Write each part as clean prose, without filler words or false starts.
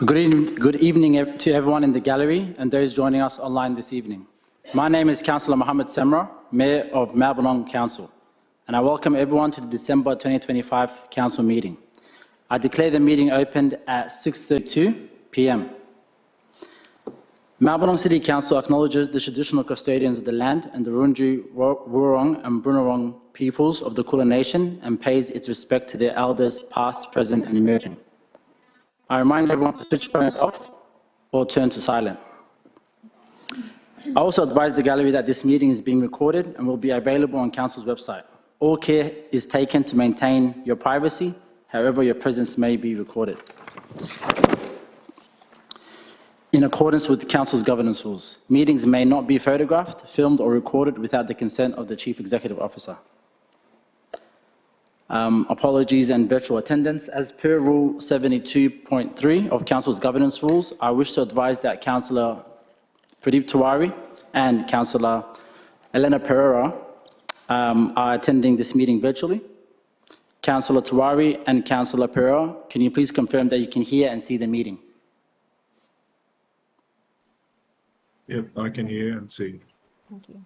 Good evening to everyone in the gallery and those joining us online this evening. My name is Councillor Mohammed Semra, Mayor of Maribyrnong Council, and I welcome everyone to the December 2025 Council meeting. I declare the meeting opened at 6:32 p.m. Maribyrnong City Council acknowledges the traditional custodians of the land and the Wurundjeri, Wurrung and Bunurong peoples of the Kulin Nation and pays its respect to their elders past, present and emerging. I remind everyone to switch phones off or turn to silent. I also advise the gallery that this meeting is being recorded and will be available on Council's website. All care is taken to maintain your privacy, however your presence may be recorded. In accordance with Council's governance rules, meetings may not be photographed, filmed or recorded without the consent of the Chief Executive Officer. Apologies and virtual attendance. As per Rule 72.3 of Council's governance rules, I wish to advise that Councillor Pradeep Tiwari and Councillor Elena Pereira are attending this meeting virtually. Councillor Tiwari and Councillor Pereira, can you please confirm that you can hear and see the meeting? Yep, I can hear and see. Thank you.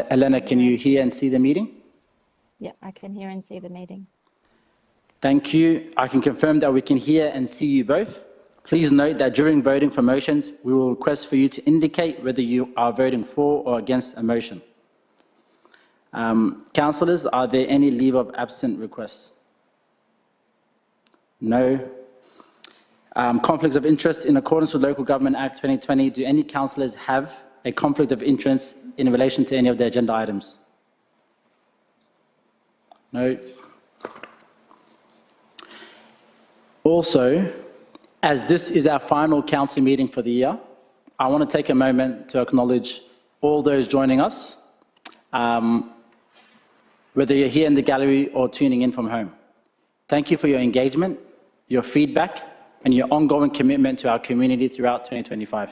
Elena, can you hear and see the meeting? Yeah, I can hear and see the meeting. Thank you. I can confirm that we can hear and see you both. Please note that during voting for motions, we will request for you to indicate whether you are voting for or against a motion. Councillors, are there any leave of absence requests? No. Conflicts of interest in accordance with Local Government Act 2020, do any councillors have a conflict of interest in relation to any of the agenda items? No. Also, as this is our final council meeting for the year, I want to take a moment to acknowledge all those joining us, whether you're here in the gallery or tuning in from home. Thank you for your engagement, your feedback, and your ongoing commitment to our community throughout 2025.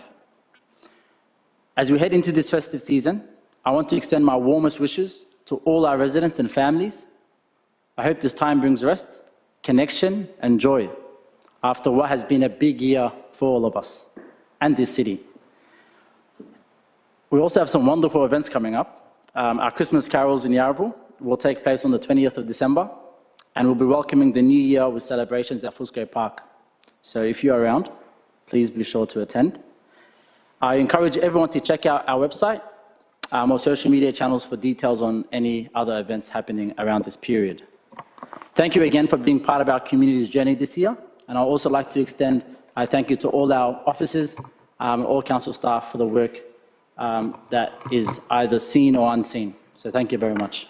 As we head into this festive season, I want to extend my warmest wishes to all our residents and families. I hope this time brings rest, connection, and joy after what has been a big year for all of us and this city. We also have some wonderful events coming up. Our Christmas carols in Yarraville will take place on the 20th of December, and we'll be welcoming the new year with celebrations at Fusco Park. So if you're around, please be sure to attend. I encourage everyone to check out our website or social media channels for details on any other events happening around this period. Thank you again for being part of our community's journey this year. And I'd also like to extend a thank you to all our officers, all council staff for the work that is either seen or unseen. So thank you very much.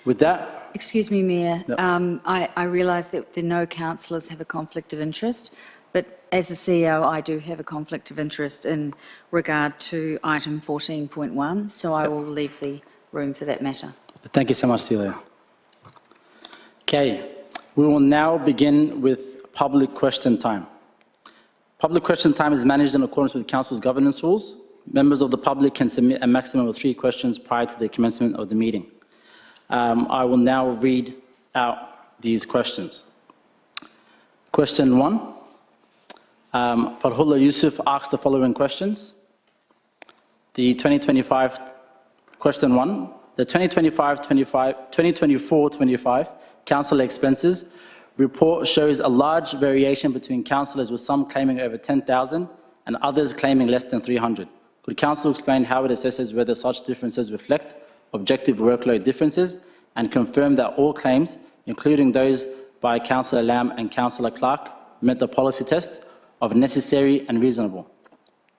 With that. Excuse me, Mayor. Yep. I realise that no councillors have a conflict of interest, but as the CEO, I do have a conflict of interest in regard to item 14.1, so I will leave the room for that matter. Thank you so much, Celia. Okay, we will now begin with public question time. Public question time is managed in accordance with Council's governance rules. Members of the public can submit a maximum of 3 questions prior to the commencement of the meeting. I will now read out these questions. Question 1. Farhullah Yusuf asks the following questions. The 2025, question 1, the 2024-25 council expenses report shows a large variation between councillors, with some claiming over 10,000 and others claiming less than 300. Could council explain how it assesses whether such differences reflect objective workload differences and confirm that all claims, including those by Councillor Lamb and Councillor Clark, met the policy test of necessary and reasonable?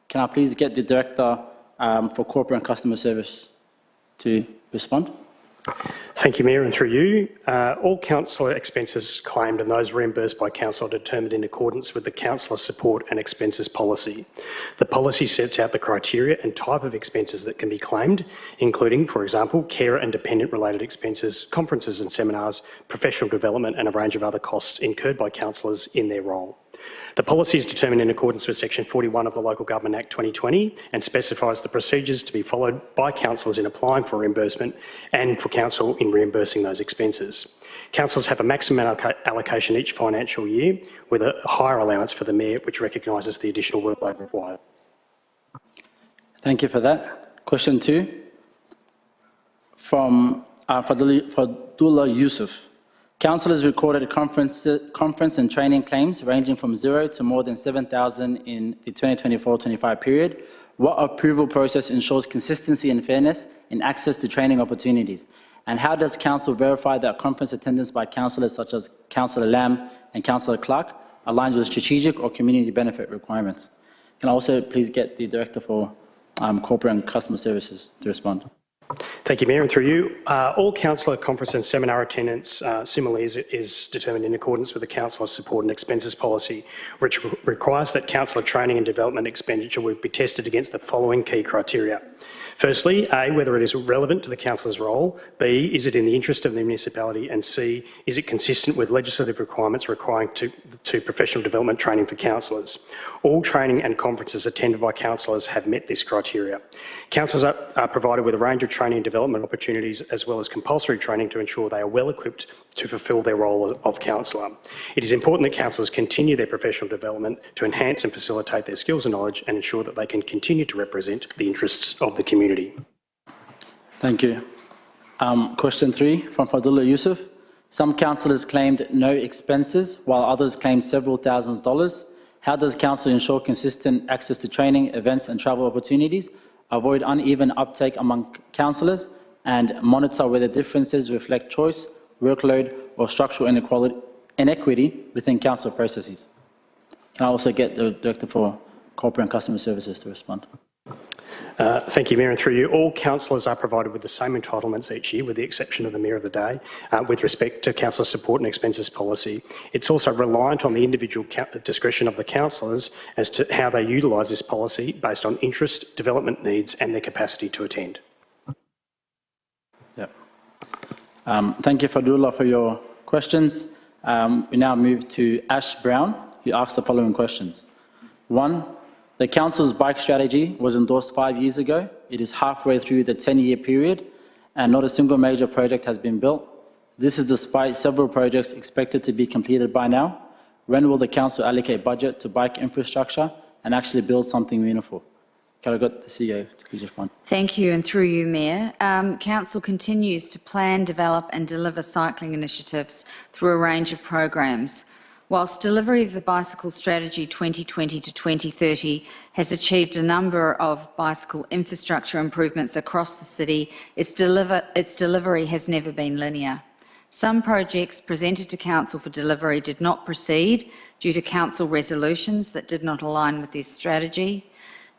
Can I please get the Director for Corporate and Customer Service to respond? Thank you, Mayor, and through you. All councillor expenses claimed and those reimbursed by council are determined in accordance with the councillor support and expenses policy. The policy sets out the criteria and type of expenses that can be claimed, including, for example, carer and dependent related expenses, conferences and seminars, professional development and a range of other costs incurred by councillors in their role. The policy is determined in accordance with Section 41 of the Local Government Act 2020 and specifies the procedures to be followed by councillors in applying for reimbursement and for council in reimbursing those expenses. Councillors have a maximum allocation each financial year with a higher allowance for the Mayor, which recognises the additional workload required. Thank you for that. Question 2 from Fadullah Yusuf. Councillors recorded conference and training claims ranging from 0 to more than 7,000 in the 2024-25 period. What approval process ensures consistency and fairness in access to training opportunities? And how does Council verify that conference attendance by councillors such as Councillor Lamb and Councillor Clark aligns with strategic or community benefit requirements? Can I also please get the Director for Corporate and Customer Services to respond? Thank you, Mayor, and through you. All councillor conference and seminar attendance similarly is determined in accordance with the councillor support and expenses policy, which requires that councillor training and development expenditure will be tested against the following key criteria. Firstly, A, whether it is relevant to the councillor's role, B, is it in the interest of the municipality, and C, is it consistent with legislative requirements requiring to professional development training for councillors. All training and conferences attended by councillors have met this criteria. Councillors are provided with a range of training and development opportunities as well as compulsory training to ensure they are well equipped to fulfil their role of councillor. It is important that councillors continue their professional development to enhance and facilitate their skills and knowledge and ensure that they can continue to represent the interests of the community. Thank you. Question 3 from Fadullah Yusuf. Some councillors claimed no expenses while others claimed several thousands dollars. How does council ensure consistent access to training, events and travel opportunities, avoid uneven uptake among councillors, and monitor whether differences reflect choice, workload or structural inequity within council processes? Can I also get the Director for Corporate and Customer Services to respond? Thank you, Mayor, and through you. All councillors are provided with the same entitlements each year, with the exception of the Mayor of the Day, with respect to councillor support and expenses policy. It's also reliant on the individual discretion of the councillors as to how they utilise this policy based on interest, development needs and their capacity to attend. Yep. Thank you, Fadullah, for your questions. We now move to Ash Brown, who asks the following questions. 1. The Council's bike strategy was endorsed 5 years ago. It is halfway through the 10-year period and not a single major project has been built. This is despite several projects expected to be completed by now. When will the Council allocate budget to bike infrastructure and actually build something meaningful? Can I get the CEO to please respond? Thank you, and through you, Mayor. Council continues to plan, develop and deliver cycling initiatives through a range of programs. Whilst delivery of the Bicycle Strategy 2020 to 2030 has achieved a number of bicycle infrastructure improvements across the city, its delivery has never been linear. Some projects presented to Council for delivery did not proceed due to Council resolutions that did not align with this strategy.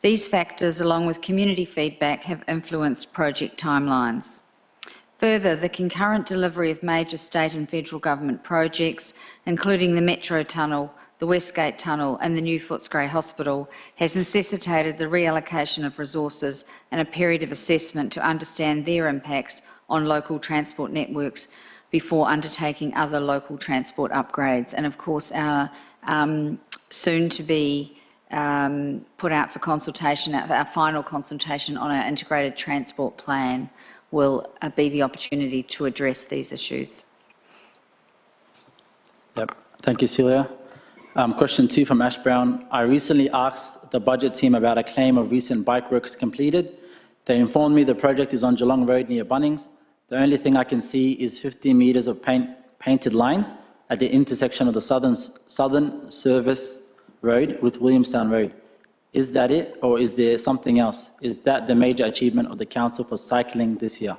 These factors, along with community feedback, have influenced project timelines. Further, the concurrent delivery of major state and federal government projects, including the Metro Tunnel, the Westgate Tunnel and the new Footscray Hospital, has necessitated the reallocation of resources and a period of assessment to understand their impacts on local transport networks before undertaking other local transport upgrades. And of course, our soon to be put out for consultation, our final consultation on our integrated transport plan will be the opportunity to address these issues. Yep. Thank you, Celia. Question 2 from Ash Brown. I recently asked the budget team about a claim of recent bike works completed. They informed me the project is on Geelong Road near Bunnings. The only thing I can see is 15 metres of painted lines at the intersection of the Southern Service Road with Williamstown Road. Is that it, or is there something else? Is that the major achievement of the Council for cycling this year?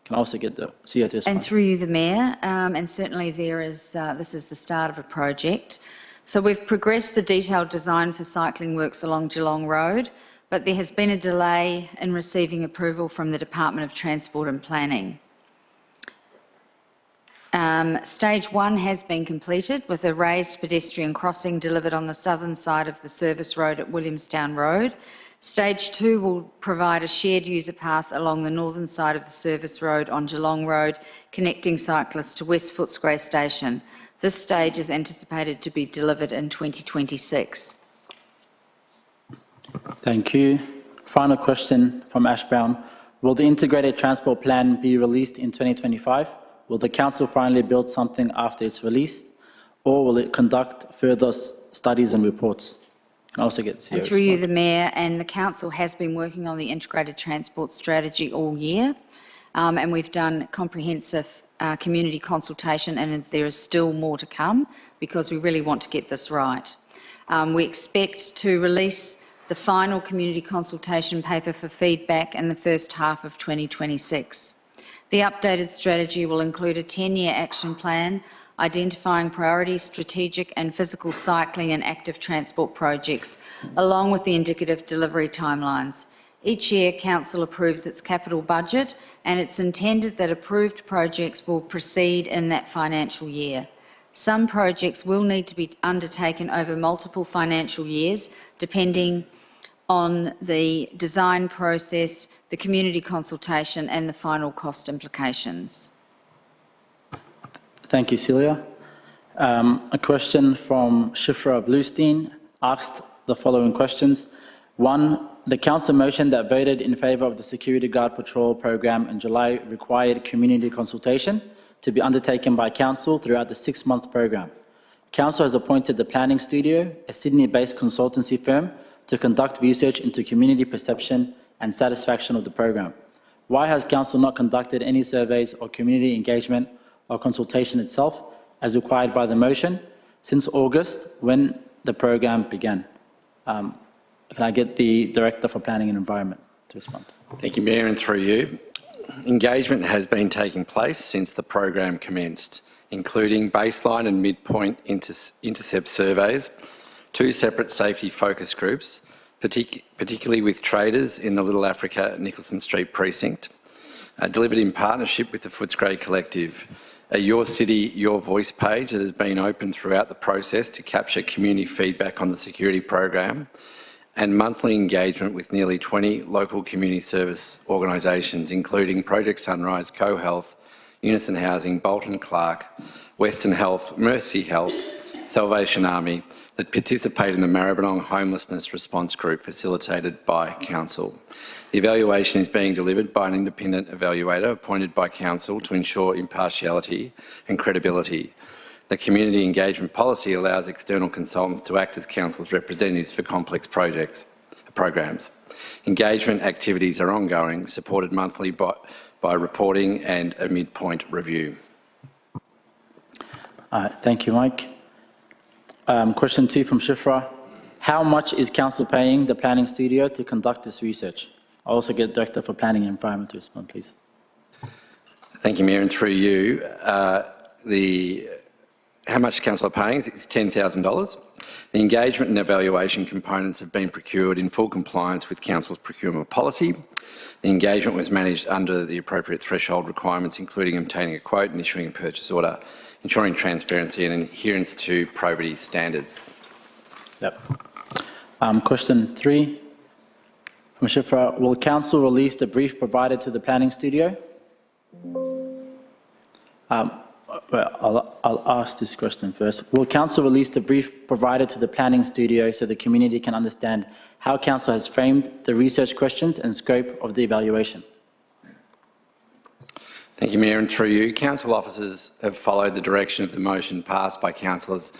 Can I also get the CEO to respond? And through you, the Mayor, and certainly there is, this is the start of a project. So we've progressed the detailed design for cycling works along Geelong Road, but there has been a delay in receiving approval from the Department of Transport and Planning. Stage 1 has been completed with a raised pedestrian crossing delivered on the southern side of the service road at Williamstown Road. Stage 2 will provide a shared user path along the northern side of the service road on Geelong Road, connecting cyclists to West Footscray Station. This stage is anticipated to be delivered in 2026. Thank you. Final question from Ash Brown. Will the integrated transport plan be released in 2025? Will the council finally build something after it's released? Or will it conduct further studies and reports? Can I also get CEO And through you, response? the Mayor, and the Council has been working on the integrated transport strategy all year, and we've done comprehensive community consultation, and there is still more to come because we really want to get this right. We expect to release the final community consultation paper for feedback in the first half of 2026. The updated strategy will include a 10-year action plan identifying priority strategic and physical cycling and active transport projects, along with the indicative delivery timelines. Each year, Council approves its capital budget, and it's intended that approved projects will proceed in that financial year. Some projects will need to be undertaken over multiple financial years, depending on the design process, the community consultation, and the final cost implications. Thank you, Celia. A question from Shifra Bluestein asked the following questions. 1, the council motion that voted in favour of the Security Guard Patrol program in July required community consultation to be undertaken by council throughout the 6-month program. Council has appointed the Planning Studio, a Sydney-based consultancy firm, to conduct research into community perception and satisfaction of the program. Why has council not conducted any surveys or community engagement or consultation itself, as required by the motion, since August, when the program began? Can I get the Director for Planning and Environment to respond? Thank you, Mayor, and through you. Engagement has been taking place since the program commenced, including baseline and midpoint intercept surveys, 2 separate safety focus groups, particularly with traders in the Little Africa Nicholson Street precinct, delivered in partnership with the Footscray Collective, a Your City, Your Voice page that has been open throughout the process to capture community feedback on the security program, and monthly engagement with nearly 20 local community service organisations, including Project Sunrise, Co-Health, Unison Housing, Bolton Clark, Western Health, Mercy Health, Salvation Army, that participate in the Maribyrnong Homelessness Response Group facilitated by Council. The evaluation is being delivered by an independent evaluator appointed by Council to ensure impartiality and credibility. The community engagement policy allows external consultants to act as Council's representatives for complex programs. Engagement activities are ongoing, supported monthly by reporting and a midpoint review. Thank you, Mike. Question 2 from Shifra. How much is council paying the Planning Studio to conduct this research? I'll also get Director for Planning and Environment to respond, please. Thank you, Mayor, and through you. How much council are paying is $10,000. The engagement and evaluation components have been procured in full compliance with Council's procurement policy. The engagement was managed under the appropriate threshold requirements, including obtaining a quote and issuing a purchase order, ensuring transparency and adherence to probity standards. Yep. Question 3 from Shifra. Will Council release the brief provided to the Planning Studio? Well, I'll ask this question first. Will Council release the brief provided to the Planning Studio so the community can understand how Council has framed the research questions and scope of the evaluation? Thank you, Mayor, and through you. Council officers have followed the direction of the motion passed by councillors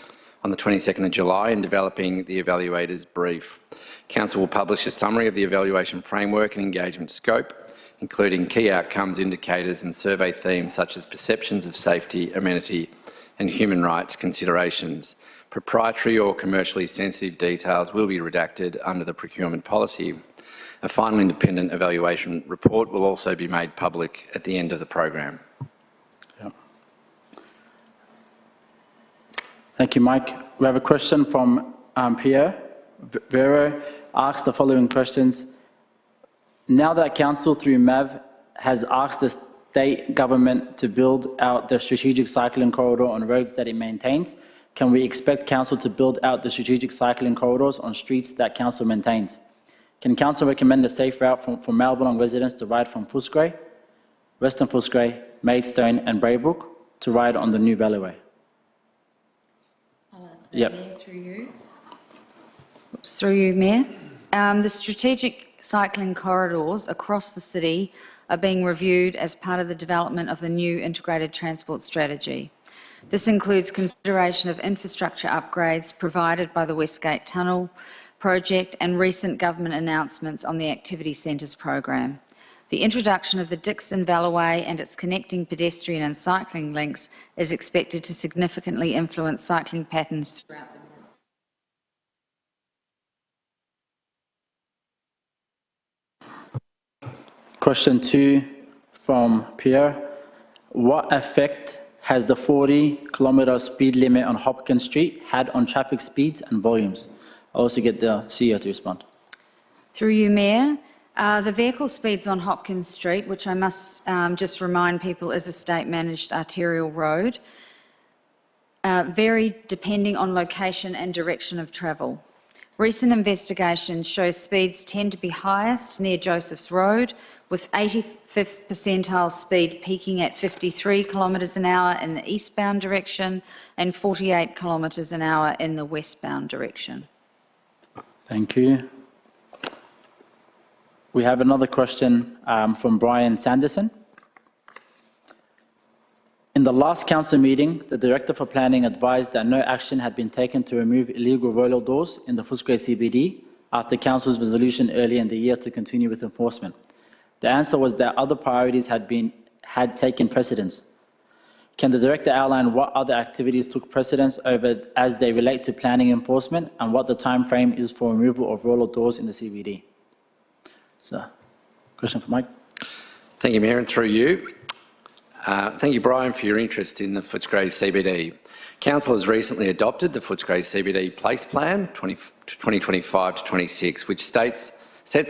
on the 22nd of July in developing the evaluator's brief. Council will publish a summary of the evaluation framework and engagement scope, including key outcomes, indicators and survey themes such as perceptions of safety, amenity and human rights considerations. Proprietary or commercially sensitive details will be redacted under the procurement policy. A final independent evaluation report will also be made public at the end of the program. Yeah. Thank you, Mike. We have a question from Pierre Vero, asked the following questions. Now that Council through MAV has asked the state government to build out the strategic cycling corridor on roads that it maintains, can we expect Council to build out the strategic cycling corridors on streets that Council maintains? Can Council recommend a safe route for Maribyrnong residents to ride from Footscray, Western Footscray, Maidstone and Braybrook to ride on the new Valley? Yep. Mayor, through you. Oops, through you, Mayor. The strategic cycling corridors across the city are being reviewed as part of the development of the new integrated transport strategy. This includes consideration of infrastructure upgrades provided by the Westgate Tunnel project and recent government announcements on the Activity Centres program. The introduction of the Dixon Valloway and its connecting pedestrian and cycling links is expected to significantly influence cycling patterns throughout the municipality. Question 2 from Pierre. What effect has the 40-kilometre speed limit on Hopkins Street had on traffic speeds and volumes? I'll also get the CEO to respond. Through you, Mayor. The vehicle speeds on Hopkins Street, which I must just remind people is a state-managed arterial road, vary depending on location and direction of travel. Recent investigations show speeds tend to be highest near Joseph's Road, with 85th percentile speed peaking at 53 kilometres an hour in the eastbound direction and 48 kilometres an hour in the westbound direction. Thank you. We have another question from Brian Sanderson. In the last council meeting, the Director for Planning advised that no action had been taken to remove illegal roller doors in the Footscray CBD after Council's resolution earlier in the year to continue with enforcement. The answer was that other priorities had taken precedence. Can the Director outline what other activities took precedence over as they relate to planning enforcement and what the time frame is for removal of roller doors in the CBD? So, question for Mike. Thank you, Mayor, and through you. Thank you, Brian, for your interest in the Footscray CBD. Council has recently adopted the Footscray CBD Place Plan 2025-26, which sets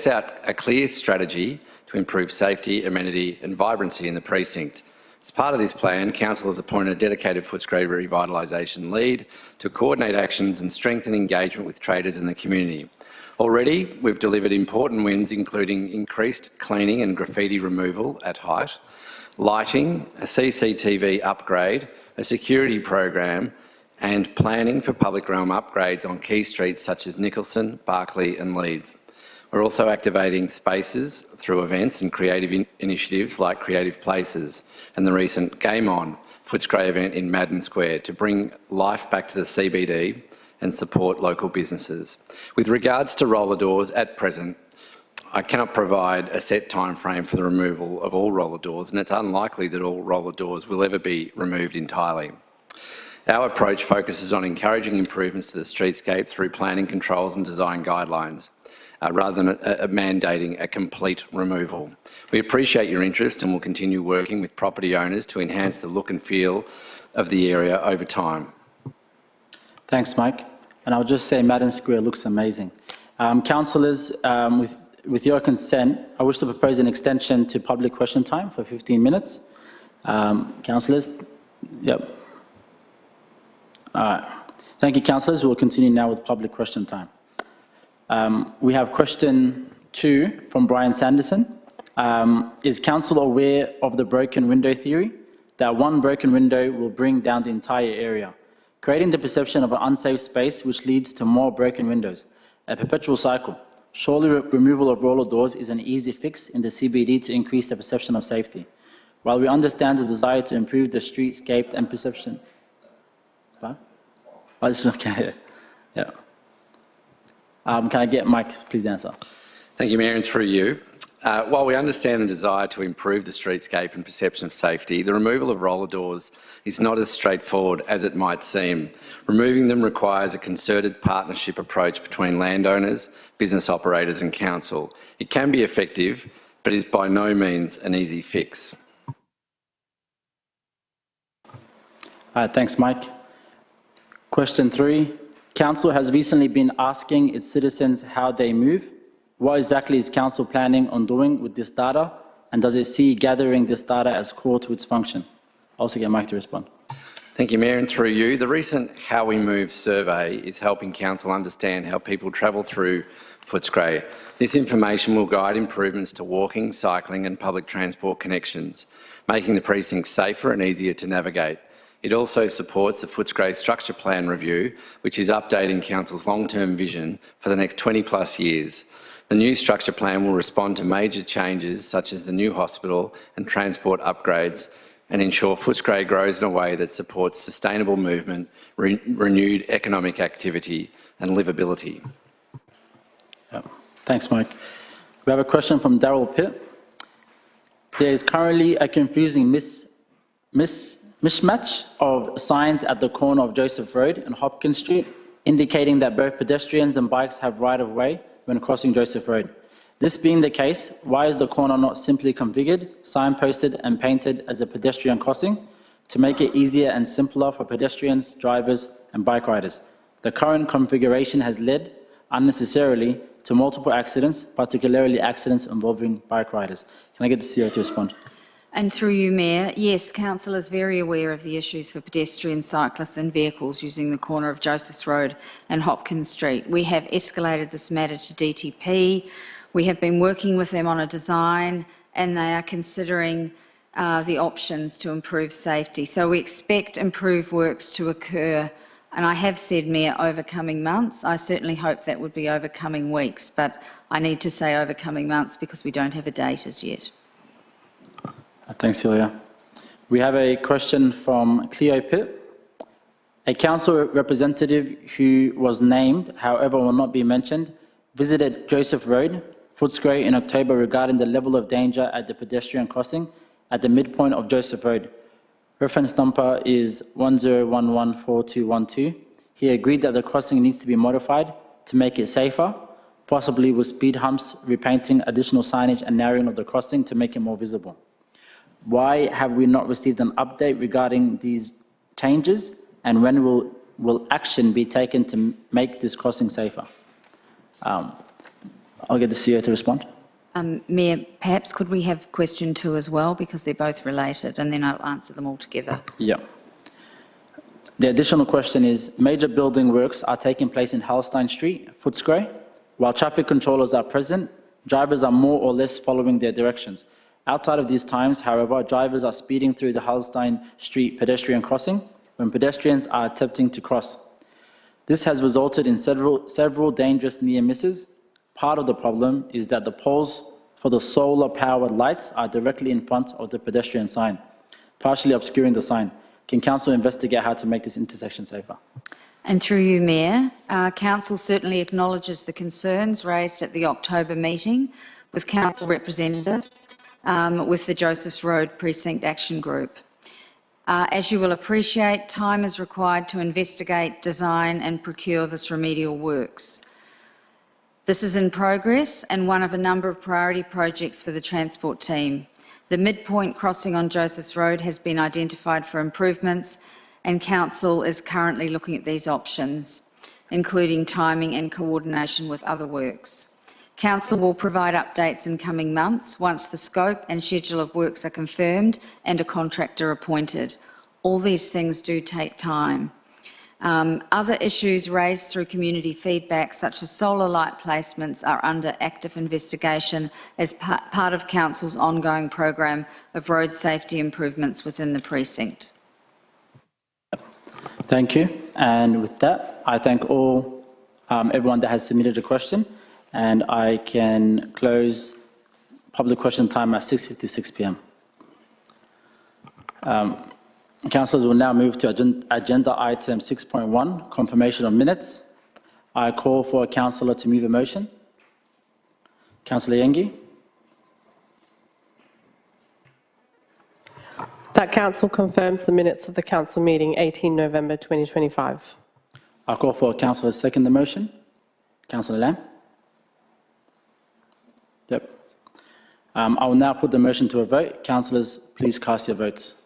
out a clear strategy to improve safety, amenity and vibrancy in the precinct. As part of this plan, Council has appointed a dedicated Footscray revitalisation lead to coordinate actions and strengthen engagement with traders in the community. Already, we've delivered important wins, including increased cleaning and graffiti removal at height, lighting, a CCTV upgrade, a security program, and planning for public realm upgrades on key streets such as Nicholson, Barclay and Leeds. We're also activating spaces through events and creative initiatives like Creative Places and the recent Game On Footscray event in Madden Square to bring life back to the CBD and support local businesses. With regards to roller doors, at present, I cannot provide a set time frame for the removal of all roller doors, and it's unlikely that all roller doors will ever be removed entirely. Our approach focuses on encouraging improvements to the streetscape through planning controls and design guidelines, rather than mandating a complete removal. We appreciate your interest and will continue working with property owners to enhance the look and feel of the area over time. Thanks, Mike. And I'll just say Madden Square looks amazing. Councillors, with your consent, I wish to propose an extension to public question time for 15 minutes. Councillors? Yep. All right. Thank you, councillors. We'll continue now with public question time. We have question 2 from Brian Sanderson. Is council aware of the broken window theory? That one broken window will bring down the entire area, creating the perception of an unsafe space which leads to more broken windows, a perpetual cycle. Surely removal of roller doors is an easy fix in the CBD to increase the perception of safety. While we understand the desire to improve the streetscape and perception. What? Okay, yeah. Can I get Mike, please answer? Thank you, Mayor, and through you. While we understand the desire to improve the streetscape and perception of safety, the removal of roller doors is not as straightforward as it might seem. Removing them requires a concerted partnership approach between landowners, business operators and council. It can be effective, but is by no means an easy fix. Thanks, Mike. Question 3. Council has recently been asking its citizens how they move. What exactly is Council planning on doing with this data, and does it see gathering this data as core to its function? I'll also get Mike to respond. Thank you, Mayor, and through you. The recent How We Move survey is helping Council understand how people travel through Footscray. This information will guide improvements to walking, cycling and public transport connections, making the precinct safer and easier to navigate. It also supports the Footscray Structure Plan review, which is updating Council's long-term vision for the next 20+ years. The new structure plan will respond to major changes such as the new hospital and transport upgrades and ensure Footscray grows in a way that supports sustainable movement, renewed economic activity and livability. Yeah. Thanks, Mike. We have a question from Daryl Pitt. There is currently a confusing mismatch of signs at the corner of Joseph Road and Hopkins Street, indicating that both pedestrians and bikes have right-of-way when crossing Joseph Road. This being the case, why is the corner not simply configured, signposted and painted as a pedestrian crossing to make it easier and simpler for pedestrians, drivers and bike riders? The current configuration has led unnecessarily to multiple accidents, particularly accidents involving bike riders. Can I get the CEO to respond? And through you, Mayor, yes, Council is very aware of the issues for pedestrians, cyclists and vehicles using the corner of Joseph's Road and Hopkins Street. We have escalated this matter to DTP. We have been working with them on a design and they are considering the options to improve safety. So we expect improved works to occur, and I have said, Mayor, over coming months. I certainly hope that would be over coming weeks, but I need to say over coming months because we don't have a date as yet. Thanks, Celia. We have a question from Cleo Pitt. A council representative who was named, however will not be mentioned, visited Joseph Road, Footscray in October regarding the level of danger at the pedestrian crossing at the midpoint of Joseph Road. Reference number is 10114212. He agreed that the crossing needs to be modified to make it safer, possibly with speed humps, repainting, additional signage and narrowing of the crossing to make it more visible. Why have we not received an update regarding these changes, and when will action be taken to make this crossing safer? I'll get the CEO to respond. Mayor, perhaps could we have question 2 as well, because they're both related, and then I'll answer them all together. Yeah. The additional question is, major building works are taking place in Halstein Street, Footscray. While traffic controllers are present, drivers are more or less following their directions. Outside of these times, however, drivers are speeding through the Halstein Street pedestrian crossing when pedestrians are attempting to cross. This has resulted in several dangerous near misses. Part of the problem is that the poles for the solar-powered lights are directly in front of the pedestrian sign, partially obscuring the sign. Can Council investigate how to make this intersection safer? And through you, Mayor, Council certainly acknowledges the concerns raised at the October meeting with Council representatives with the Joseph's Road Precinct Action Group. As you will appreciate, time is required to investigate, design and procure this remedial works. This is in progress and one of a number of priority projects for the transport team. The midpoint crossing on Joseph's Road has been identified for improvements, and Council is currently looking at these options, including timing and coordination with other works. Council will provide updates in coming months once the scope and schedule of works are confirmed and a contractor appointed. All these things do take time. Other issues raised through community feedback, such as solar light placements, are under active investigation as part of Council's ongoing program of road safety improvements within the precinct. Thank you. And with that, I thank everyone that has submitted a question, and I can close public question time at 6:56 p.m. Councillors will now move to agenda item 6.1, confirmation of minutes. I call for a councillor to move a motion. Councillor Yengi. That council confirms the minutes of the council meeting 18 November 2025. I call for a councillor to second the motion. Councillor Lam. Yep. I will now put the motion to a vote. Councillors, please cast your votes.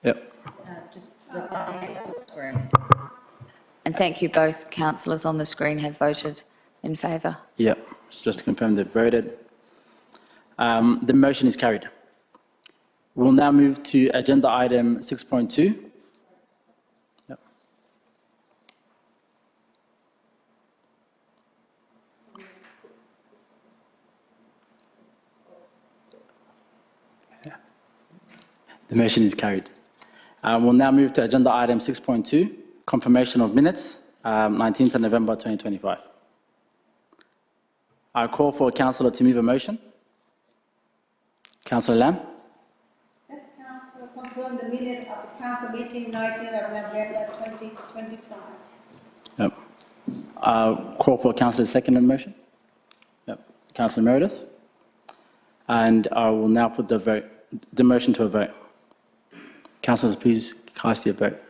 Yep. And thank you, both councillors on the screen have voted in favour. Yep. So just to confirm they've voted. The motion is carried. We'll now move to agenda item 6.2. Yep. The motion is carried. We'll now move to agenda item 6.2, confirmation of minutes, 19th of November 2025. I call for a councillor to move a motion. Councillor Lam. That council confirm the minute of the council meeting 19th of November 2025. Yep. Call for a councillor to second the motion. Yep. Councillor Meredith. And I will now put the motion to a vote. Councillors, please cast your vote.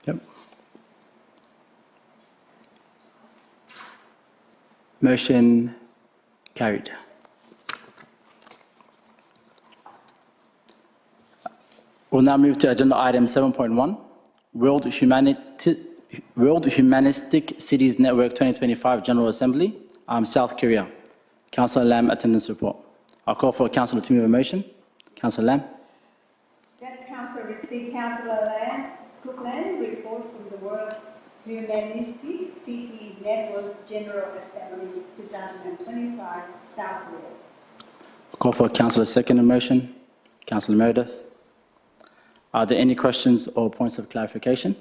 Yep. Motion carried. We'll now move to agenda item 7.1, World Humanistic Cities Network 2025 General Assembly, South Korea. Councillor Lam, attendance report. I'll call for a councillor to move a motion. Councillor Lam. That council received Councillor Cookland report from the World Humanistic City Network General Assembly 2025 South Korea. I'll call for a councillor to second the motion. Councillor Meredith. Are there any questions or points of clarification?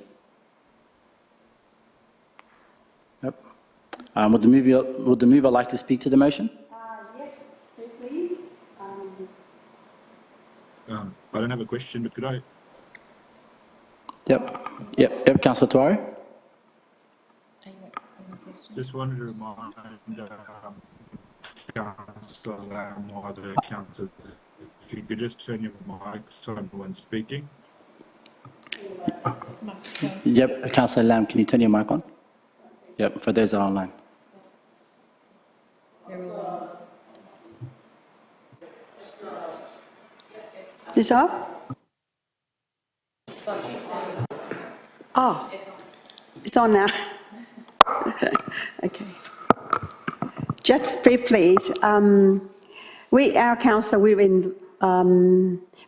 Yep. Would the mover like to speak to the motion? Yes, please. I don't have a question, but could I? Yep, Councillor Tuari. Just wanted to remind Councillor Lam or other councillors, if you could just turn your mic on when speaking. Yep, Councillor Lam, can you turn your mic on? Yep, for those that are online. This off? Oh, it's on now. Okay. Just briefly, our council, we've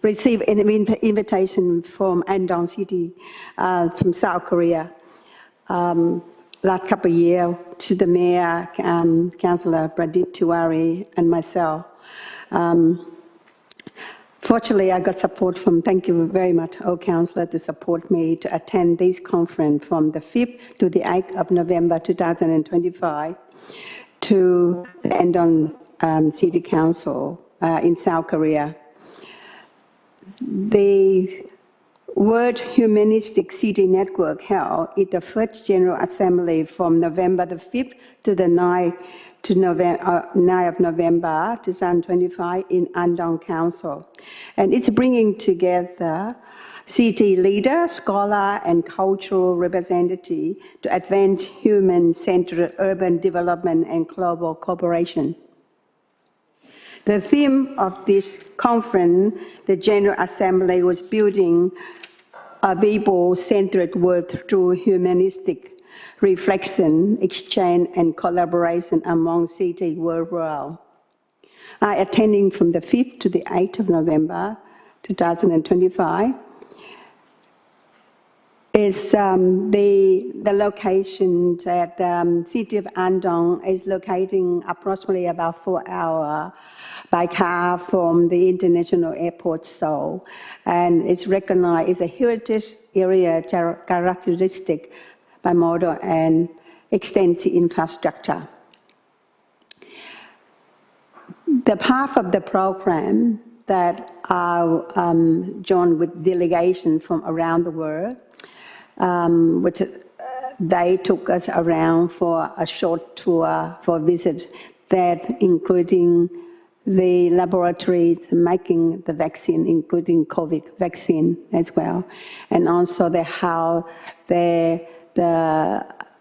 received an invitation from Andong City, from South Korea, last couple of years, to the mayor, Councillor Pradeep Tiwari, and myself. Fortunately, I got support from, thank you very much, all councillors, to support me to attend this conference from the 5th to the 8th of November 2025 to the Andong City Council in South Korea. The World Humanistic City Network held is the first General Assembly from November the 5th to the 9th of November 2025 in Andong Council. And it's bringing together city leaders, scholars, and cultural representatives to advance human-centered urban development and global cooperation. The theme of this conference, the General Assembly, was building a people-centered world through humanistic reflection, exchange, and collaboration among cities worldwide. I attending from the 5th to the 8th of November 2025. Is the location at the city of Andong is locating approximately about 4 hours by car from the international airport Seoul, and it's recognized as a heritage area characteristic by modern and extensive infrastructure. The part of the program that I joined with delegation from around the world, which they took us around for a short tour for a visit, that including the laboratories making the vaccine, including COVID vaccine as well, and also how the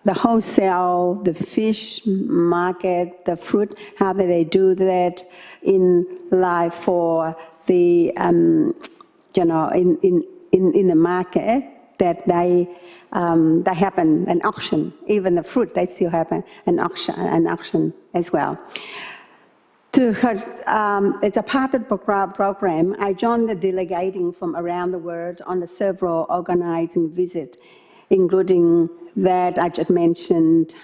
wholesale, the fish market, the fruit, how do they do that in life for the, in the market, that they have an auction, even the fruit, they still have an auction as well. It's a part of the program. I joined the delegating from around the world on the several organizing visits including that I just mentioned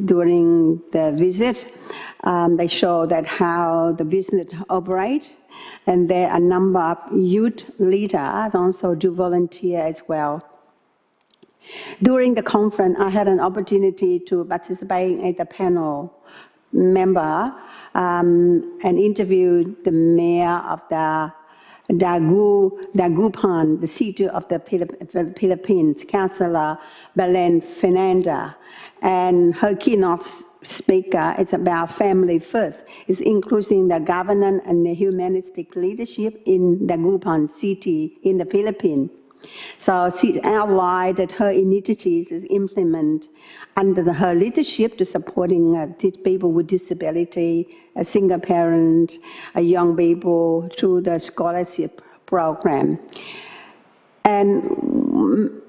during the visit. They show that how the business operate, and there are a number of youth leaders also do volunteer as well. During the conference, I had an opportunity to participate as a panel member and interview the mayor of the Dagupan, the city of the Philippines, Councillor Belen Fernanda, and her keynote speaker is about family first. It's including the governance and the humanistic leadership in Dagupan city in the Philippines. So she outlined that her initiatives is implemented under her leadership to supporting people with disability, a single parent, young people through the scholarship program. And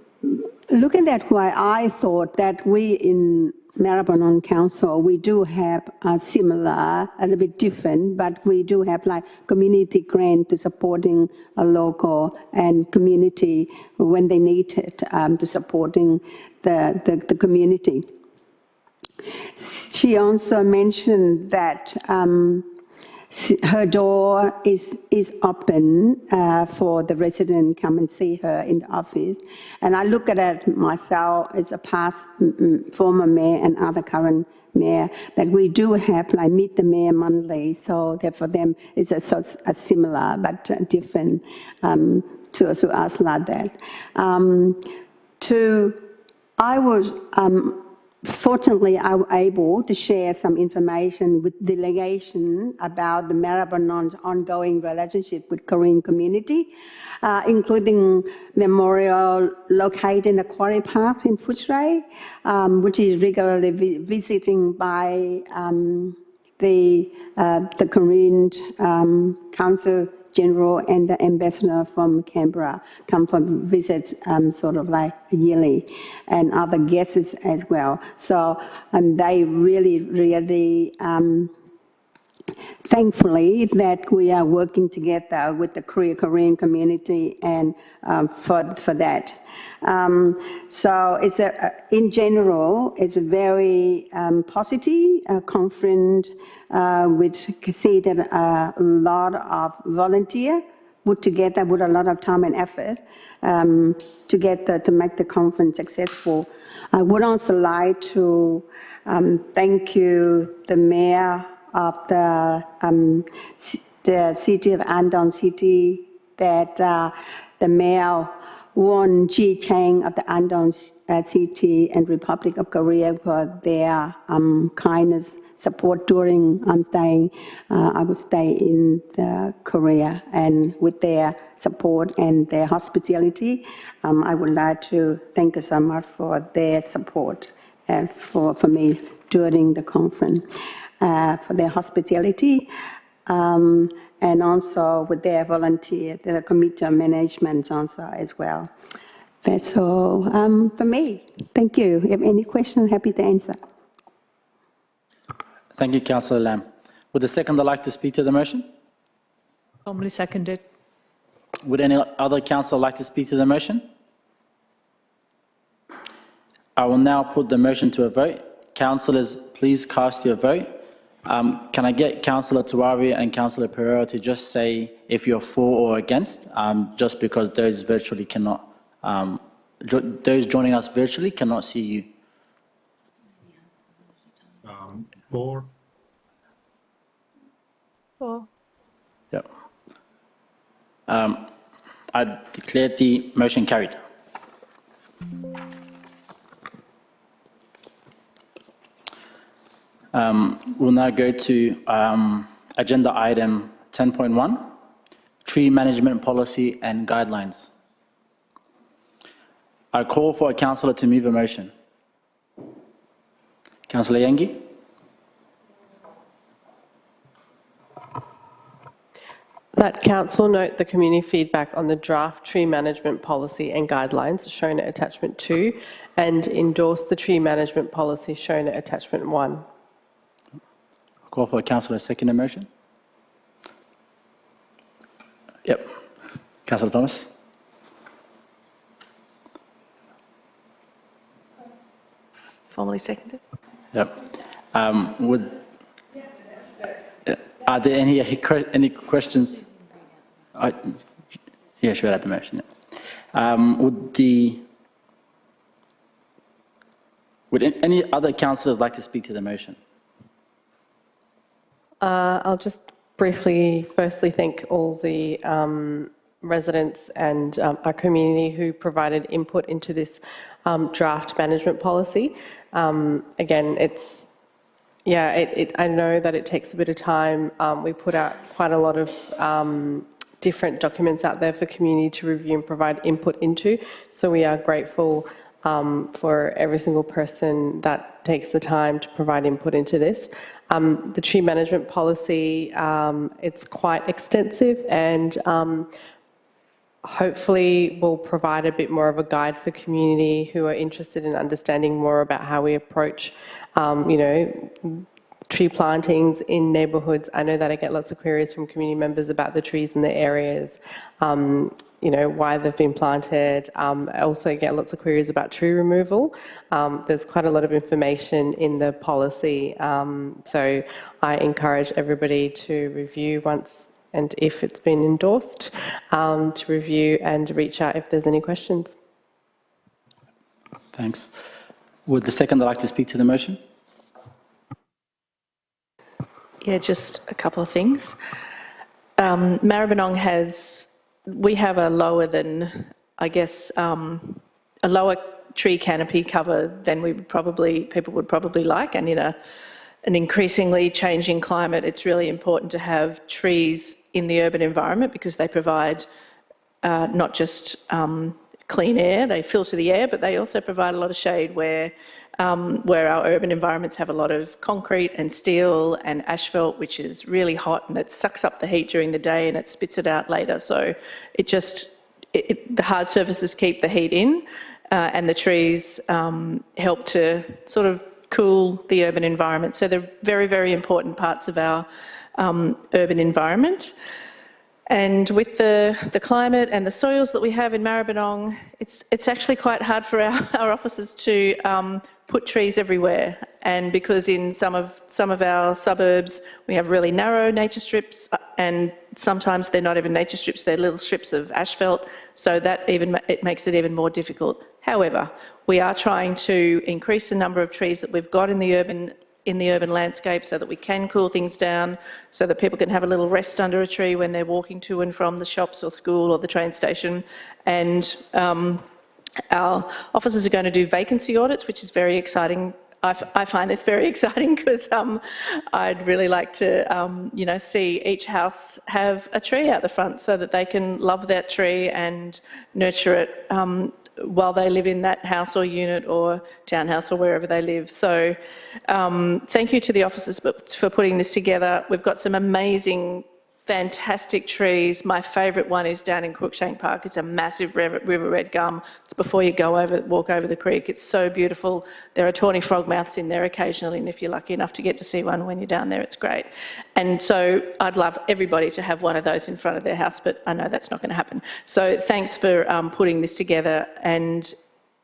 looking at why I thought that we in Maribyrnong Council, we do have similar, a little bit different, but we do have like community grant to supporting a local and community when they need it, to supporting the community. She also mentioned that her door is open for the resident come and see her in the office. And I look at it myself as a past former mayor and other current mayor, that we do have like meet the mayor monthly. So that for them it's a similar but different to us like that. Fortunately, I was able to share some information with delegation about the Maribyrnong's ongoing relationship with Korean community, including memorial located in the Quarry Park in Fuchray, which is regularly visiting by the Korean Council General and the ambassador from Canberra come for visit sort of like yearly, and other guests as well. So they really thankfully that we are working together with the Korean community and for that. So it's in general, it's a very positive conference. We see that a lot of volunteers put together with a lot of time and effort together to make the conference successful. I would also like to thank you, the mayor of the city of Andong City, that the mayor Won Ji Chang of the Andong City and Republic of Korea for their kindness, support during I would stay in Korea, and with their support and their hospitality, I would like to thank you so much for their support and for me during the conference, for their hospitality. And also with their volunteer, the committee management also as well. That's all for me. Thank you. If you have any questions, happy to answer. Thank you, Councillor Lam. Would the seconder like to speak to the motion? Formally seconded. Would any other councillor like to speak to the motion? I will now put the motion to a vote. Councillors, please cast your vote. Can I get Councillor Tiwari and Councillor Pereira to just say if you're for or against, just because those virtually cannot, those joining us virtually cannot see you. For. For. Yep. I declare the motion carried. We'll now go to agenda item 10.1, tree management policy and guidelines. I call for a councillor to move a motion. Councillor Yangi. That council note the community feedback on the draft tree management policy and guidelines shown at attachment 2 and endorse the tree management policy shown at attachment 1. Call for a councillor second motion. Yep. Councillor Thomas. Formally seconded. Yep. Are there any questions? Yeah, she read out the motion. Yeah. Would any other councillors like to speak to the motion? I'll just briefly, firstly, thank all the residents and our community who provided input into this draft management policy. Again, I know that it takes a bit of time. We put out quite a lot of different documents out there for community to review and provide input into. So we are grateful for every single person that takes the time to provide input into this. The tree management policy, it's quite extensive and hopefully will provide a bit more of a guide for community who are interested in understanding more about how we approach, tree plantings in neighbourhoods. I know that I get lots of queries from community members about the trees in the areas, why they've been planted. I also get lots of queries about tree removal. There's quite a lot of information in the policy, so I encourage everybody to review once and if it's been endorsed, to review and reach out if there's any questions. Thanks. Would the seconder like to speak to the motion? Yeah, just a couple of things. Maribyrnong we have a lower than, I guess, a lower tree canopy cover than people would probably like, and in an increasingly changing climate, it's really important to have trees in the urban environment because they provide not just clean air, they filter the air, but they also provide a lot of shade where our urban environments have a lot of concrete and steel and asphalt, which is really hot and it sucks up the heat during the day and it spits it out later. So the hard surfaces keep the heat in and the trees help to sort of cool the urban environment. So they're very, very important parts of our urban environment. And with the climate and the soils that we have in Maribyrnong, it's actually quite hard for our officers to put trees everywhere. And because in some of our suburbs we have really narrow nature strips, and sometimes they're not even nature strips; they're little strips of asphalt. So it makes it even more difficult. However, we are trying to increase the number of trees that we've got in the urban landscape so that we can cool things down, so that people can have a little rest under a tree when they're walking to and from the shops or school or the train station. And our officers are going to do vacancy audits, which is very exciting. I find this very exciting because I'd really like to, see each house have a tree out the front so that they can love that tree and nurture it while they live in that house or unit or townhouse or wherever they live. So thank you to the officers for putting this together. We've got some amazing, fantastic trees. My favourite one is down in Crookshank Park. It's a massive river red gum. It's before you walk over the creek. It's so beautiful. There are tawny frogmouths in there occasionally, and if you're lucky enough to get to see one when you're down there, it's great. And so I'd love everybody to have one of those in front of their house, but I know that's not going to happen. So thanks for putting this together. And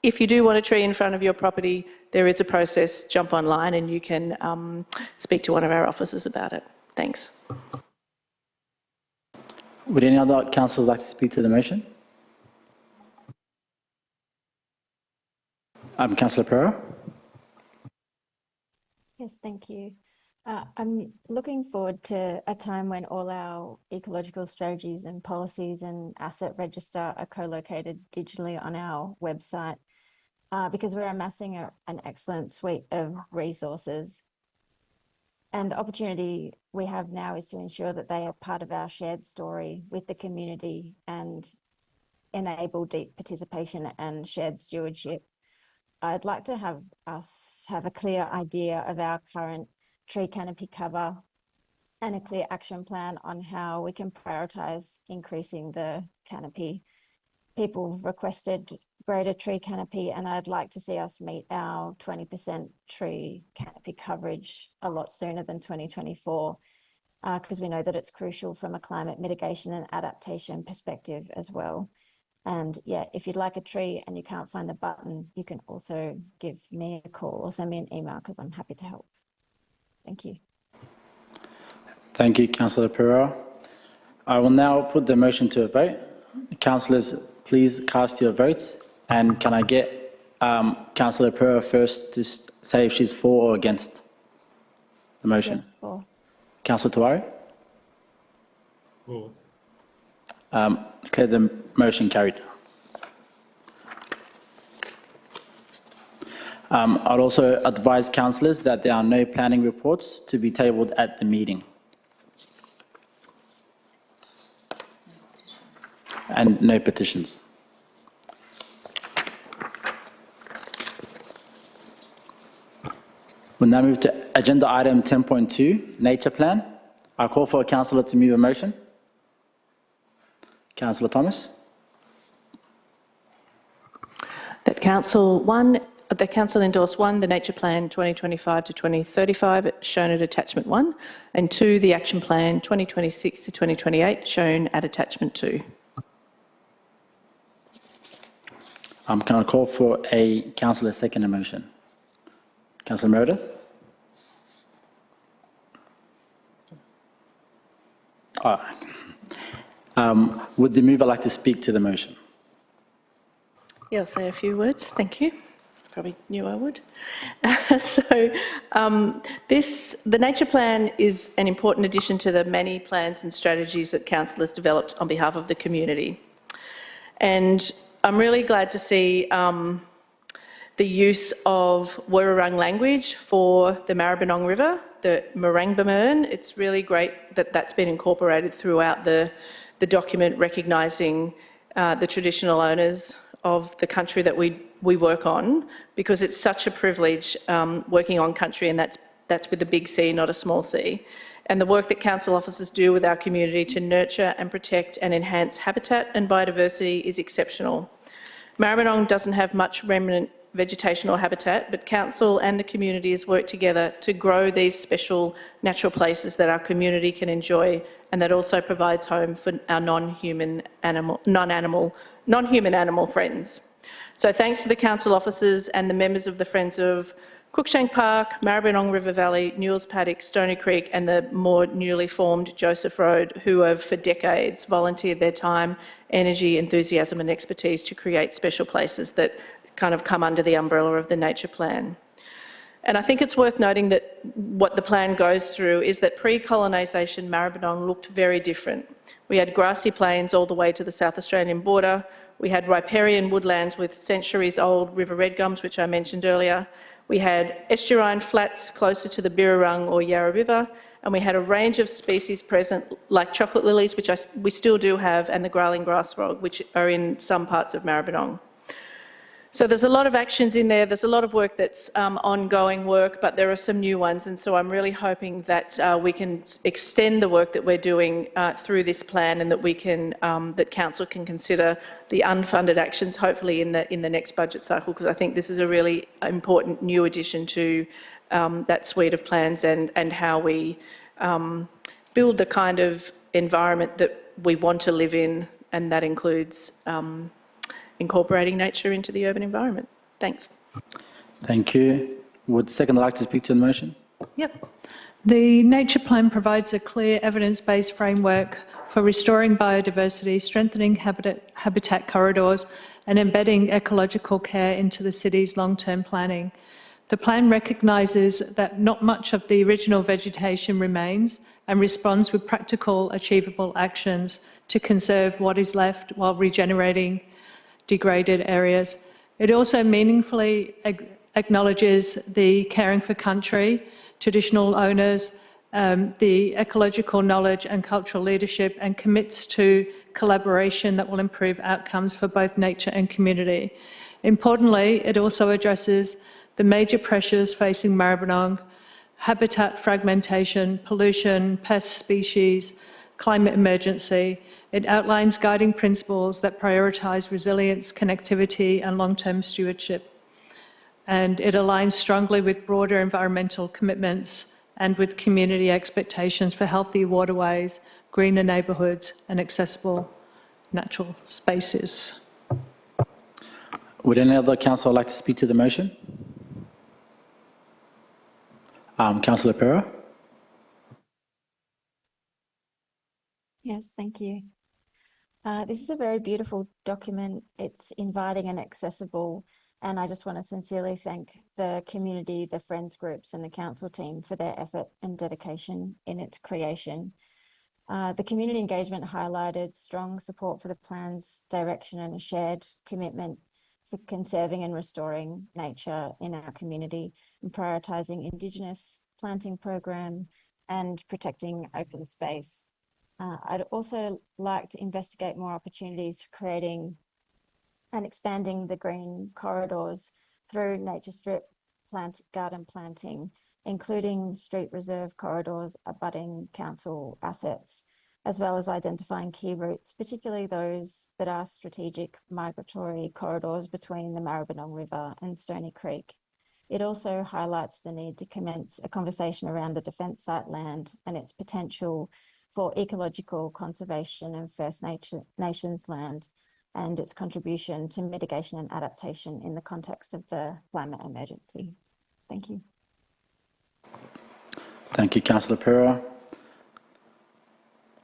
if you do want a tree in front of your property, there is a process. Jump online and you can speak to one of our officers about it. Thanks. Would any other councillors like to speak to the motion? Councillor Pereira. Yes, thank you. I'm looking forward to a time when all our ecological strategies and policies and asset register are co-located digitally on our website because we're amassing an excellent suite of resources. And the opportunity we have now is to ensure that they are part of our shared story with the community and enable deep participation and shared stewardship. I'd like to have us have a clear idea of our current tree canopy cover and a clear action plan on how we can prioritise increasing the canopy. People requested greater tree canopy, and I'd like to see us meet our 20% tree canopy coverage a lot sooner than 2024, because we know that it's crucial from a climate mitigation and adaptation perspective as well. And yeah, if you'd like a tree and you can't find the button, you can also give me a call or send me an email because I'm happy to help. Thank you. Thank you, Councillor Pereira. I will now put the motion to a vote. Councillors, please cast your votes. And can I get Councillor Pereira first to say if she's for or against the motion? Yes, for. Councillor Tawari? For. Declare the motion carried. I'd also advise councillors that there are no planning reports to be tabled at the meeting. And no petitions. We'll now move to agenda item 10.2, Nature Plan. I call for a councillor to move a motion. Councillor Thomas. That council endorse 1, the Nature Plan 2025 to 2035, shown at attachment 1, and 2, the Action Plan 2026 to 2028, shown at attachment 2. Can I call for a councillor second motion? Councillor Meredith? Would the mover like to speak to the motion? Yeah, I'll say a few words. Thank you. Probably knew I would. The Nature Plan is an important addition to the many plans and strategies that council has developed on behalf of the community. And I'm really glad to see the use of Wirrarung language for the Maribyrnong River, the Maribyrnong. It's really great that that's been incorporated throughout the document, recognising the traditional owners of the country that we work on, because it's such a privilege working on country, and that's with a big C, not a small c. And the work that council officers do with our community to nurture and protect and enhance habitat and biodiversity is exceptional. Maribyrnong doesn't have much remnant vegetation or habitat, but council and the community has worked together to grow these special natural places that our community can enjoy, and that also provides home for our non-human animal friends. So thanks to the council officers and the members of the Friends of Cruikshank Park, Maribyrnong River Valley, Newell's Paddock, Stony Creek and the more newly formed Joseph Road, who have for decades volunteered their time, energy, enthusiasm and expertise to create special places that kind of come under the umbrella of the Nature Plan. And I think it's worth noting that what the plan goes through is that pre-colonisation Maribyrnong looked very different. We had grassy plains all the way to the South Australian border. We had riparian woodlands with centuries-old river red gums, which I mentioned earlier. We had estuarine flats closer to the Birrarung or Yarra River, and we had a range of species present, like chocolate lilies, which we still do have, and the growling grass frog, which are in some parts of Maribyrnong. So there's a lot of actions in there. There's a lot of work that's ongoing work, but there are some new ones. And so I'm really hoping that we can extend the work that we're doing through this plan, and that we can, that council can consider the unfunded actions, hopefully in the next budget cycle, because I think this is a really important new addition to that suite of plans and how we build the kind of environment that we want to live in, and that includes incorporating nature into the urban environment. Thanks. Thank you. Would the second like to speak to the motion? Yep. The Nature Plan provides a clear evidence-based framework for restoring biodiversity, strengthening habitat corridors and embedding ecological care into the city's long-term planning. The plan recognises that not much of the original vegetation remains and responds with practical, achievable actions to conserve what is left while regenerating degraded areas. It also meaningfully acknowledges the caring for country, traditional owners, the ecological knowledge and cultural leadership, and commits to collaboration that will improve outcomes for both nature and community. Importantly, it also addresses the major pressures facing Maribyrnong: habitat fragmentation, pollution, pest species, climate emergency. It outlines guiding principles that prioritise resilience, connectivity and long-term stewardship. And it aligns strongly with broader environmental commitments and with community expectations for healthy waterways, greener neighbourhoods and accessible natural spaces. Would any other councillor like to speak to the motion? Councillor Pera? Yes, thank you. This is a very beautiful document. It's inviting and accessible, and I just want to sincerely thank the community, the friends groups and the council team for their effort and dedication in its creation. The community engagement highlighted strong support for the plan's direction and a shared commitment for conserving and restoring nature in our community and prioritising Indigenous planting program and protecting open space. I'd also like to investigate more opportunities for creating and expanding the green corridors through nature strip garden planting, including street reserve corridors abutting council assets, as well as identifying key routes, particularly those that are strategic migratory corridors between the Maribyrnong River and Stony Creek. It also highlights the need to commence a conversation around the defence site land and its potential for ecological conservation and First Nations land and its contribution to mitigation and adaptation in the context of the climate emergency. Thank you. Thank you, Councillor Pera.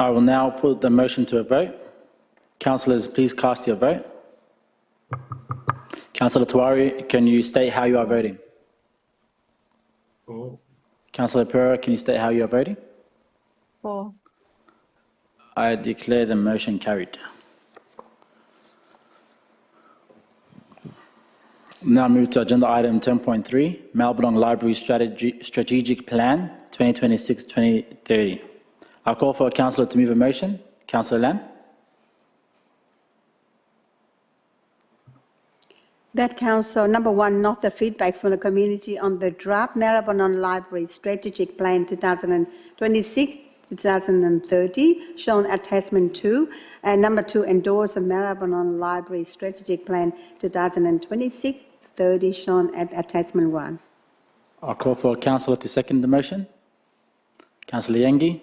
I will now put the motion to a vote. Councillors, please cast your vote. Councillor Tawari, can you state how you are voting? For. Councillor Pera, can you state how you are voting? For. I declare the motion carried. Now move to agenda item 10.3, Maribyrnong Library Strategic Plan 2026-2030. I'll call for a councillor to move a motion. Councillor Lam. That council, number one, note the feedback from the community on the draft Maribyrnong Library Strategic Plan 2026-2030, shown attachment 2. And number 2, endorse the Maribyrnong Library Strategic Plan 2026-30, shown at attachment 1. I'll call for a councillor to second the motion. Councillor Yengi.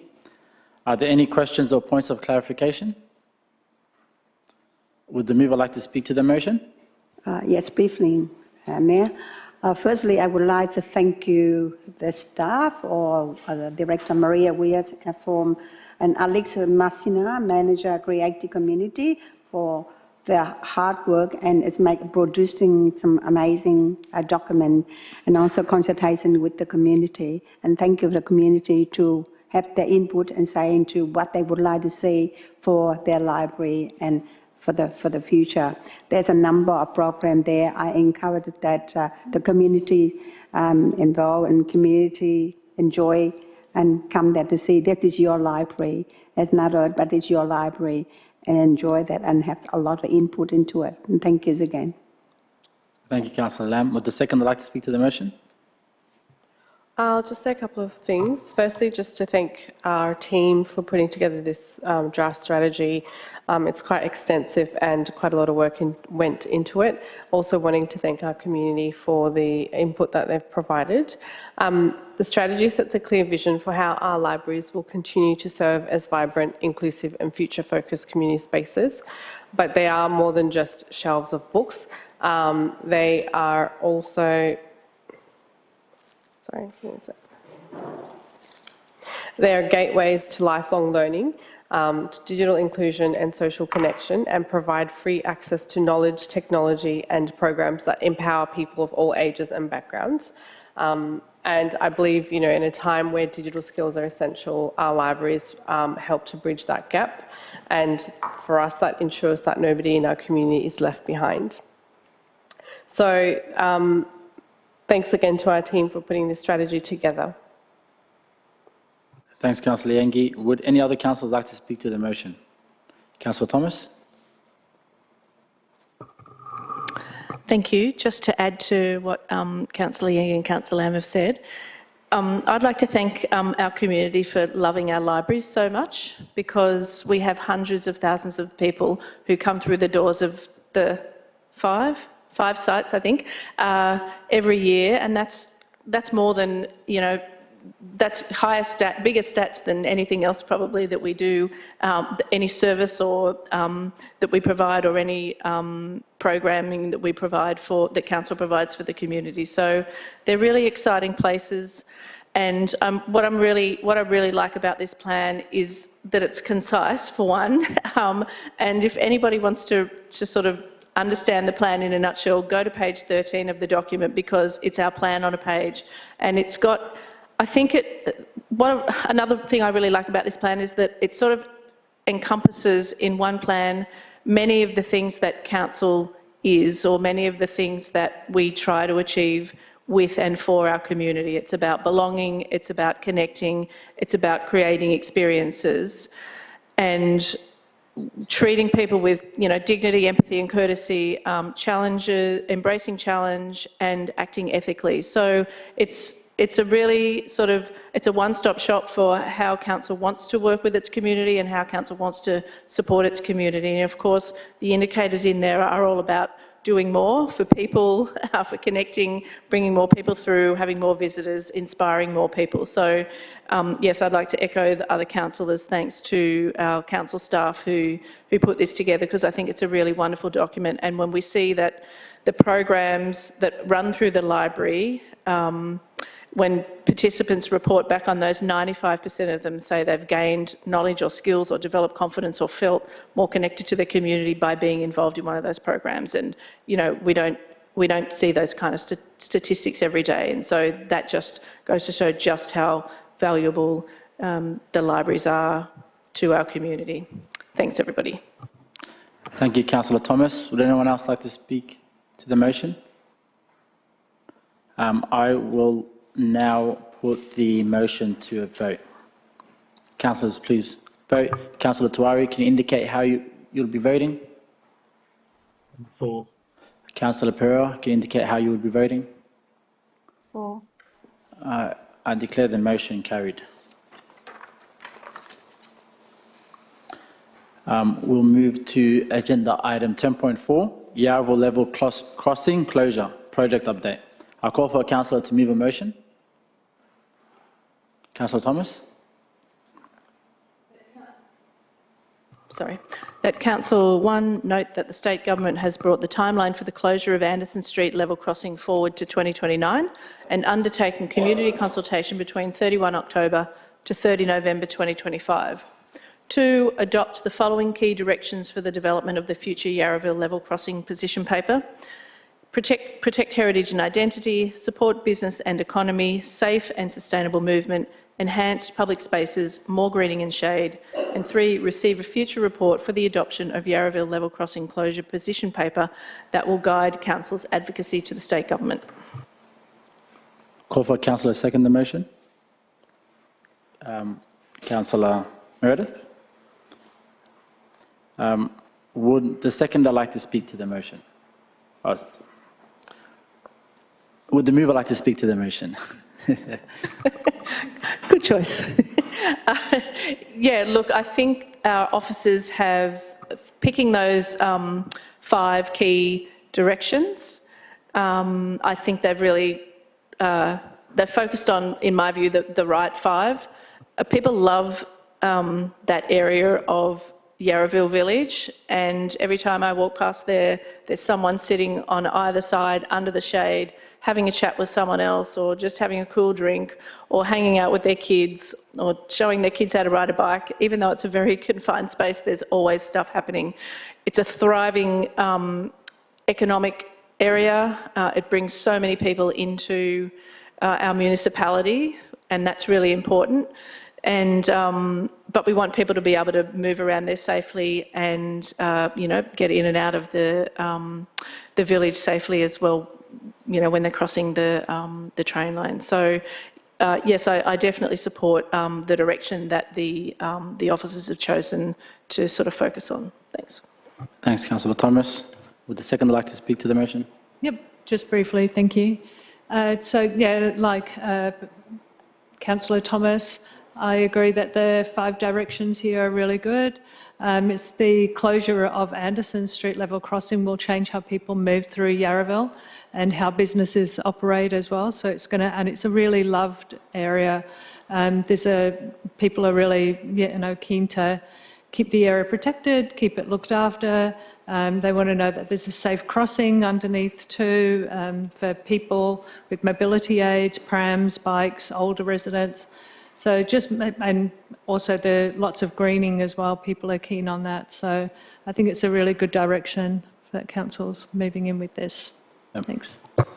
Are there any questions or points of clarification? Would the mover like to speak to the motion? Yes, briefly, Mayor. Firstly, I would like to thank you, the staff, or Director Maria Wias and Alex Massina, Manager Creative Community, for their hard work and it's producing some amazing document and also consultation with the community. And thank you for the community to have their input and saying to what they would like to see for their library and for the future. There's a number of programs there. I encourage that the community involved and community enjoy and come there to see that is your library. It's not ours, but it's your library, and enjoy that and have a lot of input into it. And thank you again. Thank you, Councillor Lam. Would the second like to speak to the motion? I'll just say a couple of things. Firstly, just to thank our team for putting together this draft strategy. It's quite extensive and quite a lot of work went into it. Also wanting to thank our community for the input that they've provided. The strategy sets a clear vision for how our libraries will continue to serve as vibrant, inclusive and future-focused community spaces. But they are more than just shelves of books. They are also they are gateways to lifelong learning, to digital inclusion and social connection, and provide free access to knowledge, technology and programs that empower people of all ages and backgrounds. And I believe, in a time where digital skills are essential, our libraries help to bridge that gap. And for us, that ensures that nobody in our community is left behind. So, thanks again to our team for putting this strategy together. Thanks, Councillor Yengi. Would any other councillors like to speak to the motion? Councillor Thomas? Thank you. Just to add to what Councillor Yengi and Councillor Lam have said, I'd like to thank our community for loving our libraries so much, because we have hundreds of thousands of people who come through the doors of the five sites, I think, every year, and that's more than that's bigger stats than anything else probably that we do, any service or that we provide, or any programming that we provide that council provides for the community. So they're really exciting places. And what I really like about this plan is that it's concise, for one. And if anybody wants to sort of understand the plan in a nutshell, go to page 13 of the document, because it's our plan on a page. And it's got, I think another thing I really like about this plan is that it sort of encompasses in one plan many of the things that council is, or many of the things that we try to achieve with and for our community. It's about belonging, it's about connecting, it's about creating experiences and treating people with, you know, dignity, empathy and courtesy, embracing challenge and acting ethically. So it's a really sort of, it's a one-stop shop for how council wants to work with its community and how council wants to support its community. And of course, the indicators in there are all about doing more for people, for connecting, bringing more people through, having more visitors, inspiring more people. So yes, I'd like to echo the other councillors' thanks to our council staff who put this together, because I think it's a really wonderful document. And when we see that the programs that run through the library, when participants report back on those, 95% of them say they've gained knowledge or skills or developed confidence or felt more connected to the community by being involved in one of those programs. And, you know, we don't see those kind of statistics every day. And so that just goes to show just how valuable the libraries are to our community. Thanks, everybody. Thank you, Councillor Thomas. Would anyone else like to speak to the motion? I will now put the motion to a vote. Councillors, please vote. Councillor Tuari, can you indicate how you'll be voting? For. Councillor Pereira, can you indicate how you would be voting? For. I declare the motion carried. We'll move to agenda item 10.4, Yarraville Level Crossing Closure Project Update. I'll call for a councillor to move a motion. Councillor Thomas. Sorry. That Council 1 note that the state government has brought the timeline for the closure of Anderson Street level crossing forward to 2029 and undertaken community consultation between 31 October to 30 November 2025. 2, adopt the following key directions for the development of the future Yarraville level crossing position paper. Protect heritage and identity, support business and economy, safe and sustainable movement, enhanced public spaces, more greening and shade. And 3, receive a future report for the adoption of Yarraville level crossing closure position paper that will guide council's advocacy to the state government. Call for a councillor to second the motion. Councillor Meredith. Would the seconder like to speak to the motion? Would the mover like to speak to the motion? Good choice. Yeah, look, I think our officers have, picking those 5 key directions, I think they've really, they've focused on, in my view, the right 5. People love that area of Yarraville village, and every time I walk past there's someone sitting on either side under the shade, having a chat with someone else, or just having a cool drink, or hanging out with their kids, or showing their kids how to ride a bike. Even though it's a very confined space, there's always stuff happening. It's a thriving economic area. It brings so many people into our municipality, and that's really important. And but we want people to be able to move around there safely and you know, get in and out of the village safely as well, you know, when they're crossing the train line. So yes, I definitely support the direction that the officers have chosen to sort of focus on. Thanks. Thanks, Councillor Thomas. Would the seconder like to speak to the motion? Yep, just briefly, thank you. So yeah, like Councillor Thomas, I agree that the 5 directions here are really good. It's the closure of Anderson Street level crossing will change how people move through Yarraville and how businesses operate as well. So it's and it's a really loved area. People are really, keen to keep the area protected, keep it looked after. They want to know that there's a safe crossing underneath too for people with mobility aids, prams, bikes, older residents. So and also lots of greening as well. People are keen on that. So I think it's a really good direction that council's moving in with this. Yep. Thanks. Thank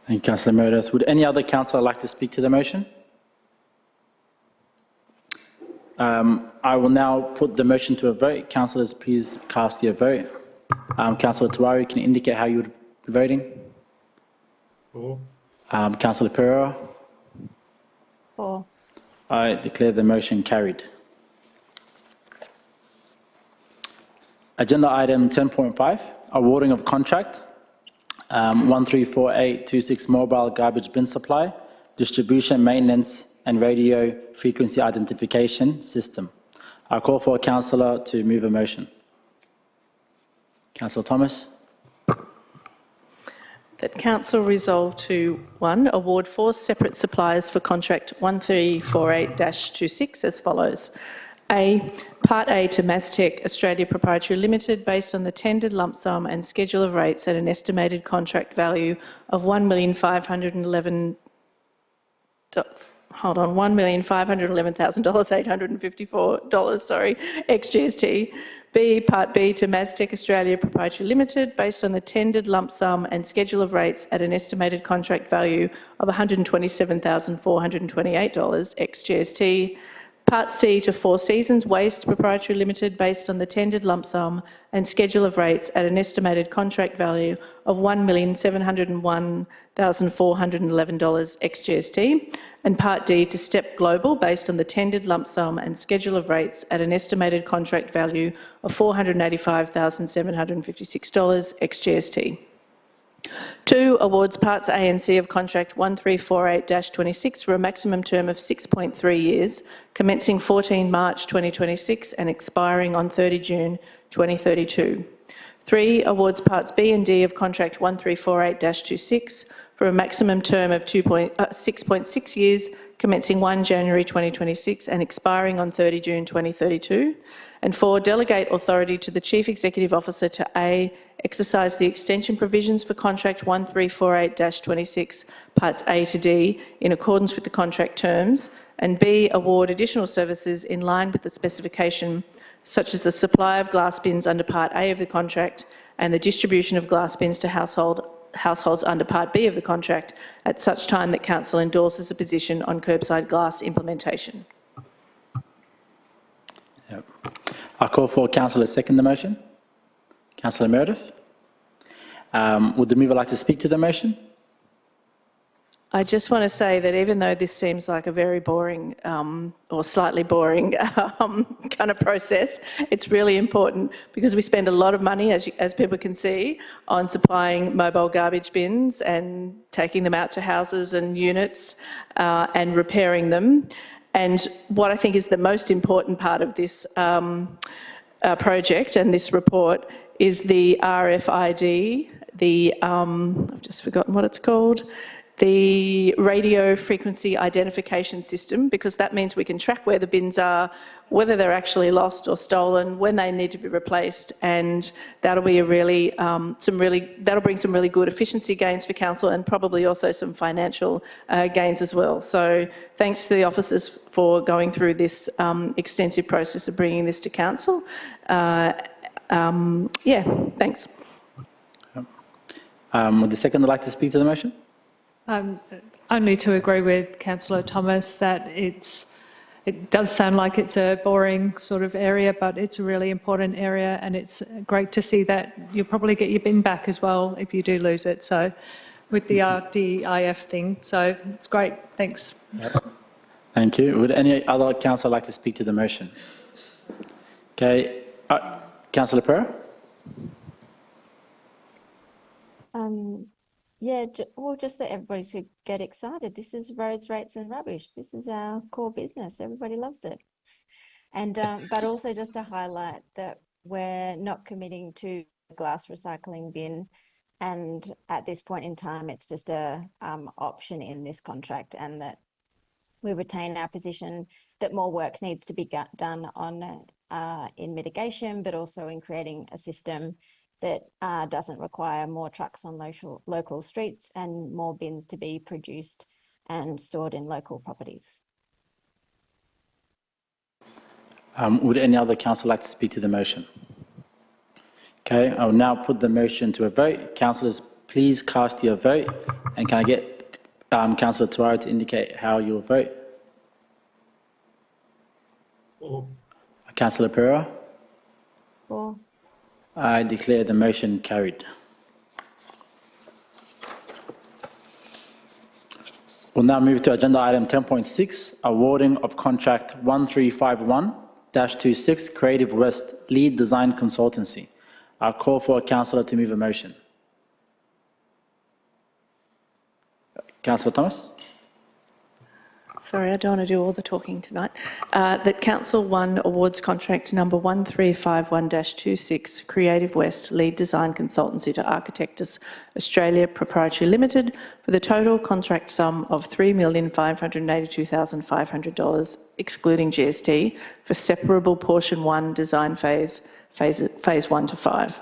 you, Councillor Meredith. Would any other councillor like to speak to the motion? I will now put the motion to a vote. Councillors, please cast your vote. Councillor Tawari, can you indicate how you would be voting? For. Councillor Pereira? For. I declare the motion carried. Agenda item 10.5, awarding of contract 134826 mobile garbage bin supply, distribution, maintenance and radio frequency identification system. I call for a councillor to move a motion. Councillor Thomas. That council resolve to 1, award 4 separate suppliers for contract 1348-26 as follows. A, Part A to Mastech Australia Proprietary Limited based on the tendered lump sum and schedule of rates at an estimated contract value of $1,511,854, ex GST. B, Part B to Mastech Australia Proprietary Limited based on the tendered lump sum and schedule of rates at an estimated contract value of $127,428, ex GST. Part C to Four Seasons Waste Proprietary Limited based on the tendered lump sum and schedule of rates at an estimated contract value of $1,701,411 ex GST. And Part D to Step Global based on the tendered lump sum and schedule of rates at an estimated contract value of $485,756 ex GST. 2, awards parts A and C of contract 1348-26 for a maximum term of 6.3 years, commencing 14 March 2026 and expiring on 30 June 2032. 3, awards parts B and D of contract 1348-26 for a maximum term of 6.6 years, commencing 1 January 2026 and expiring on 30 June 2032. And 4, delegate authority to the Chief Executive Officer to A, exercise the extension provisions for contract 1348-26, parts A to D, in accordance with the contract terms, and B, award additional services in line with the specification, such as the supply of glass bins under Part A of the contract and the distribution of glass bins to households under Part B of the contract at such time that Council endorses a position on curbside glass implementation. Yep. I call for councillor to second the motion. Councillor Meredith. Would the mover like to speak to the motion? I just want to say that even though this seems like a very boring or slightly boring kind of process, it's really important because we spend a lot of money, as people can see, on supplying mobile garbage bins and taking them out to houses and units and repairing them. And what I think is the most important part of this project and this report is the RFID, I've just forgotten what it's called, the radio frequency identification system, because that means we can track where the bins are, whether they're actually lost or stolen, when they need to be replaced, and that'll be that'll bring some really good efficiency gains for council and probably also some financial gains as well. So thanks to the officers for going through this extensive process of bringing this to council. Yeah, thanks. Would the seconder like to speak to the motion? Only to agree with Councillor Thomas that it does sound like it's a boring sort of area, but it's a really important area, and it's great to see that you'll probably get your bin back as well if you do lose it. So with the RDIF thing, so it's great. Thanks. Yep. Thank you. Would any other councillor like to speak to the motion? Okay, Councillor Pereira. Yeah, well, just that everybody should get excited. This is roads, rates and rubbish. This is our core business. Everybody loves it. And but also just to highlight that we're not committing to glass recycling bin, and at this point in time, it's just a option in this contract, and that we retain our position that more work needs to be done on in mitigation, but also in creating a system that doesn't require more trucks on local streets and more bins to be produced and stored in local properties. Would any other councillor like to speak to the motion? Okay, I will now put the motion to a vote. Councillors, please cast your vote. And can I get Councillor Tuara to indicate how you'll vote? For. Councillor Pereira? For. I declare the motion carried. We'll now move to agenda item 10.6, awarding of contract 1351-26, Creative West Lead Design Consultancy. I'll call for a councillor to move a motion. Councillor Thomas? Sorry, I don't want to do all the talking tonight. That Council 1 awards contract number 1351-26, Creative West Lead Design Consultancy to Architectus Australia Proprietary Limited for the total contract sum of $3,582,500, excluding GST, for separable portion 1 design phase 1 to 5.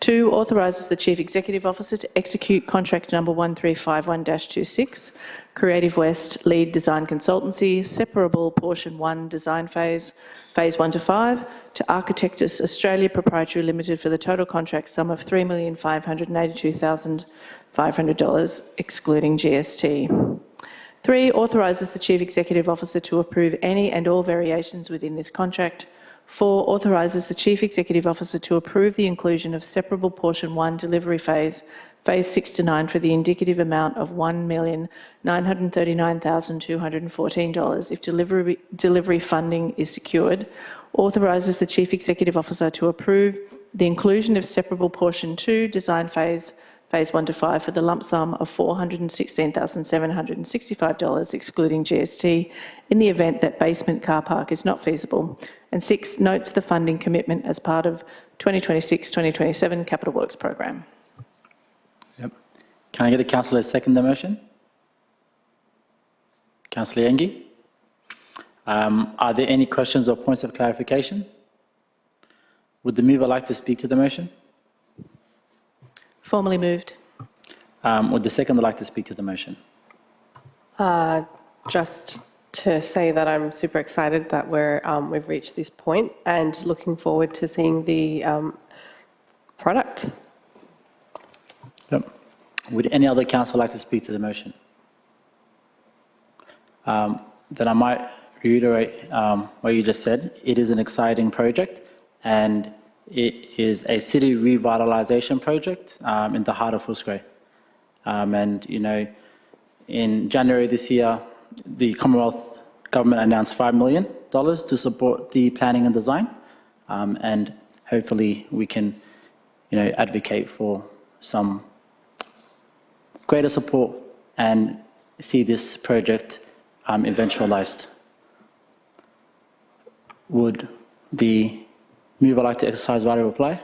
2, authorises the Chief Executive Officer to execute contract number 1351-26, Creative West Lead Design Consultancy, separable portion 1 design phase 1 to 5, to Architectus Australia Proprietary Limited for the total contract sum of $3,582,500, excluding GST. 3, authorises the Chief Executive Officer to approve any and all variations within this contract. 4, authorises the Chief Executive Officer to approve the inclusion of separable portion 1 delivery phase 6 to 9 for the indicative amount of $1,939,214 if delivery funding is secured. Authorises the Chief Executive Officer to approve the inclusion of separable portion 2 design phase 1 to 5 for the lump sum of $416,765, excluding GST, in the event that basement car park is not feasible. And 6, notes the funding commitment as part of 2026-2027 Capital Works Program. Yep. Can I get a councillor to second the motion? Councillor Yengi? Are there any questions or points of clarification? Would the mover like to speak to the motion? Formally moved. Would the seconder like to speak to the motion? Just to say that I'm super excited that we've reached this point and looking forward to seeing the product. Yep. Would any other councillor like to speak to the motion? Then I might reiterate what you just said. It is an exciting project, and it is a city revitalisation project in the heart of Footscray. And, you know, in January this year, the Commonwealth Government announced $5 million to support the planning and design. And hopefully we can, you know, advocate for some greater support and see this project eventualised. Would the mover like to exercise right of reply?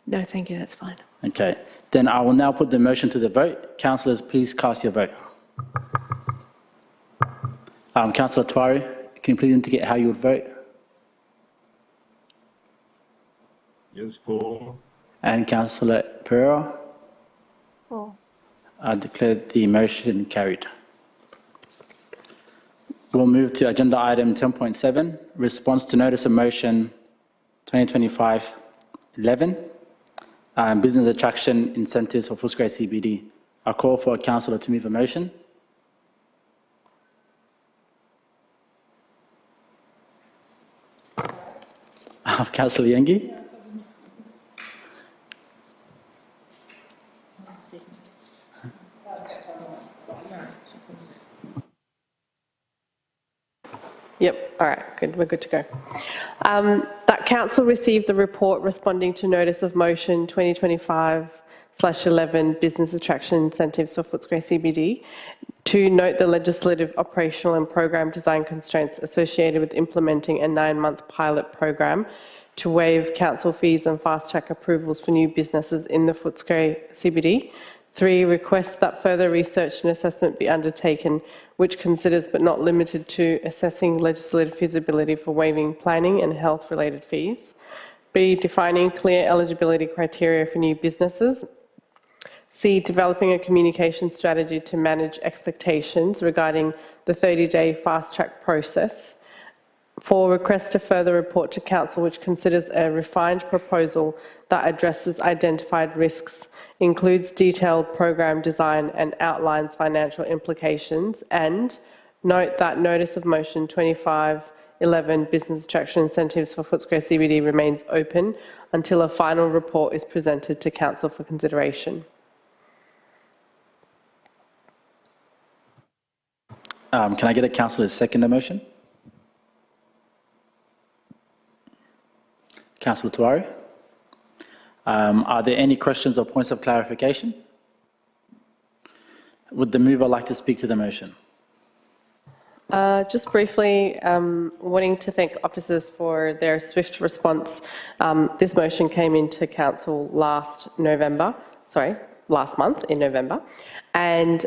No, thank you, that's fine. Okay, then I will now put the motion to the vote. Councillors, please cast your vote. Councillor Tuari, can you please indicate how you would vote? Yes, for. And Councillor Pereira? For. I declare the motion carried. We'll move to agenda item 10.7, response to notice of motion 2025-11, business attraction incentives for Footscray CBD. I call for a councillor to move a motion. Councillor Yengi? Yep, all right, good, we're good to go. That council received the report responding to notice of motion 2025 2021/11 business attraction incentives for Footscray CBD. 2, note the legislative, operational and program design constraints associated with implementing a 9-month pilot program to waive council fees and fast-track approvals for new businesses in the Footscray CBD. 3, request that further research and assessment be undertaken which considers but not limited to assessing legislative feasibility for waiving planning and health-related fees. B, defining clear eligibility criteria for new businesses. C, developing a communication strategy to manage expectations regarding the 30-day fast-track process. 4, request a further report to Council which considers a refined proposal that addresses identified risks, includes detailed program design and outlines financial implications, and note that Notice of Motion 25/11 Business Attraction Incentives for Footscray CBD remains open until a final report is presented to Council for consideration. Can I get a councillor to second the motion? Councillor Tuari. Are there any questions or points of clarification? Would the mover like to speak to the motion? Just briefly, wanting to thank officers for their swift response. This motion came into Council last month in November, and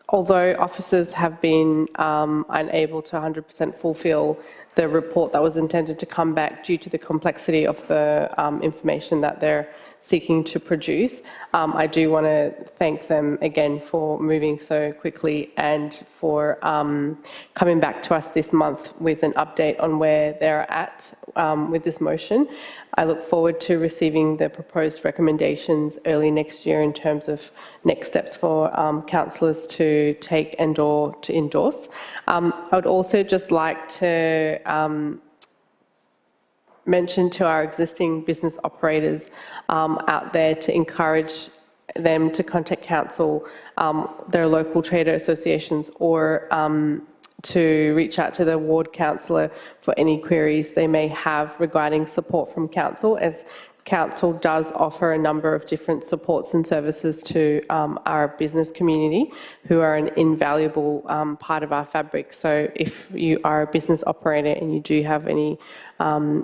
although officers have been unable to 100% fulfil the report that was intended to come back due to the complexity of the information that they're seeking to produce, I do want to thank them again for moving so quickly and for coming back to us this month with an update on where they're at with this motion. I look forward to receiving the proposed recommendations early next year in terms of next steps for councillors to take and/or to endorse. I would also just like to mention to our existing business operators out there to encourage them to contact council, their local trader associations, or to reach out to the ward councillor for any queries they may have regarding support from council, as council does offer a number of different supports and services to our business community, who are an invaluable part of our fabric. So if you are a business operator and you do have any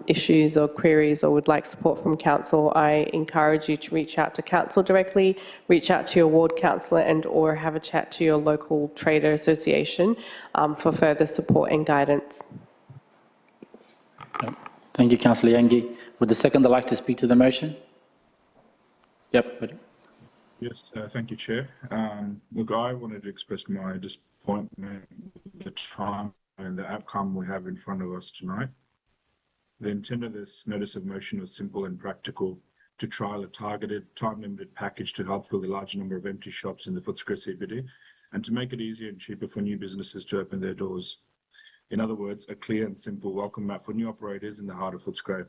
issues or queries or would like support from council, I encourage you to reach out to council directly, reach out to your ward councillor, and or have a chat to your local trader association for further support and guidance. Thank you, Councillor Yangi. Would the seconder like to speak to the motion? Yep. Yes, thank you, Chair. Look, I wanted to express my disappointment with the time and the outcome we have in front of us tonight. The intent of this notice of motion was simple and practical: to trial a targeted, time-limited package to help fill the large number of empty shops in the Footscray CBD, and to make it easier and cheaper for new businesses to open their doors. In other words, a clear and simple welcome mat for new operators in the heart of Footscray.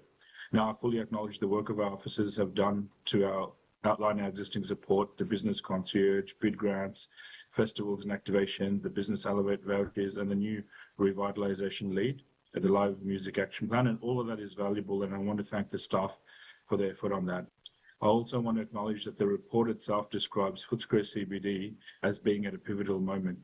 Now, I fully acknowledge the work of our officers have done to outline our existing support, the business concierge, bid grants, festivals and activations, the business elevate vouchers, and the new revitalisation lead, the live music action plan, and all of that is valuable, and I want to thank the staff for their effort on that. I also want to acknowledge that the report itself describes Footscray CBD as being at a pivotal moment,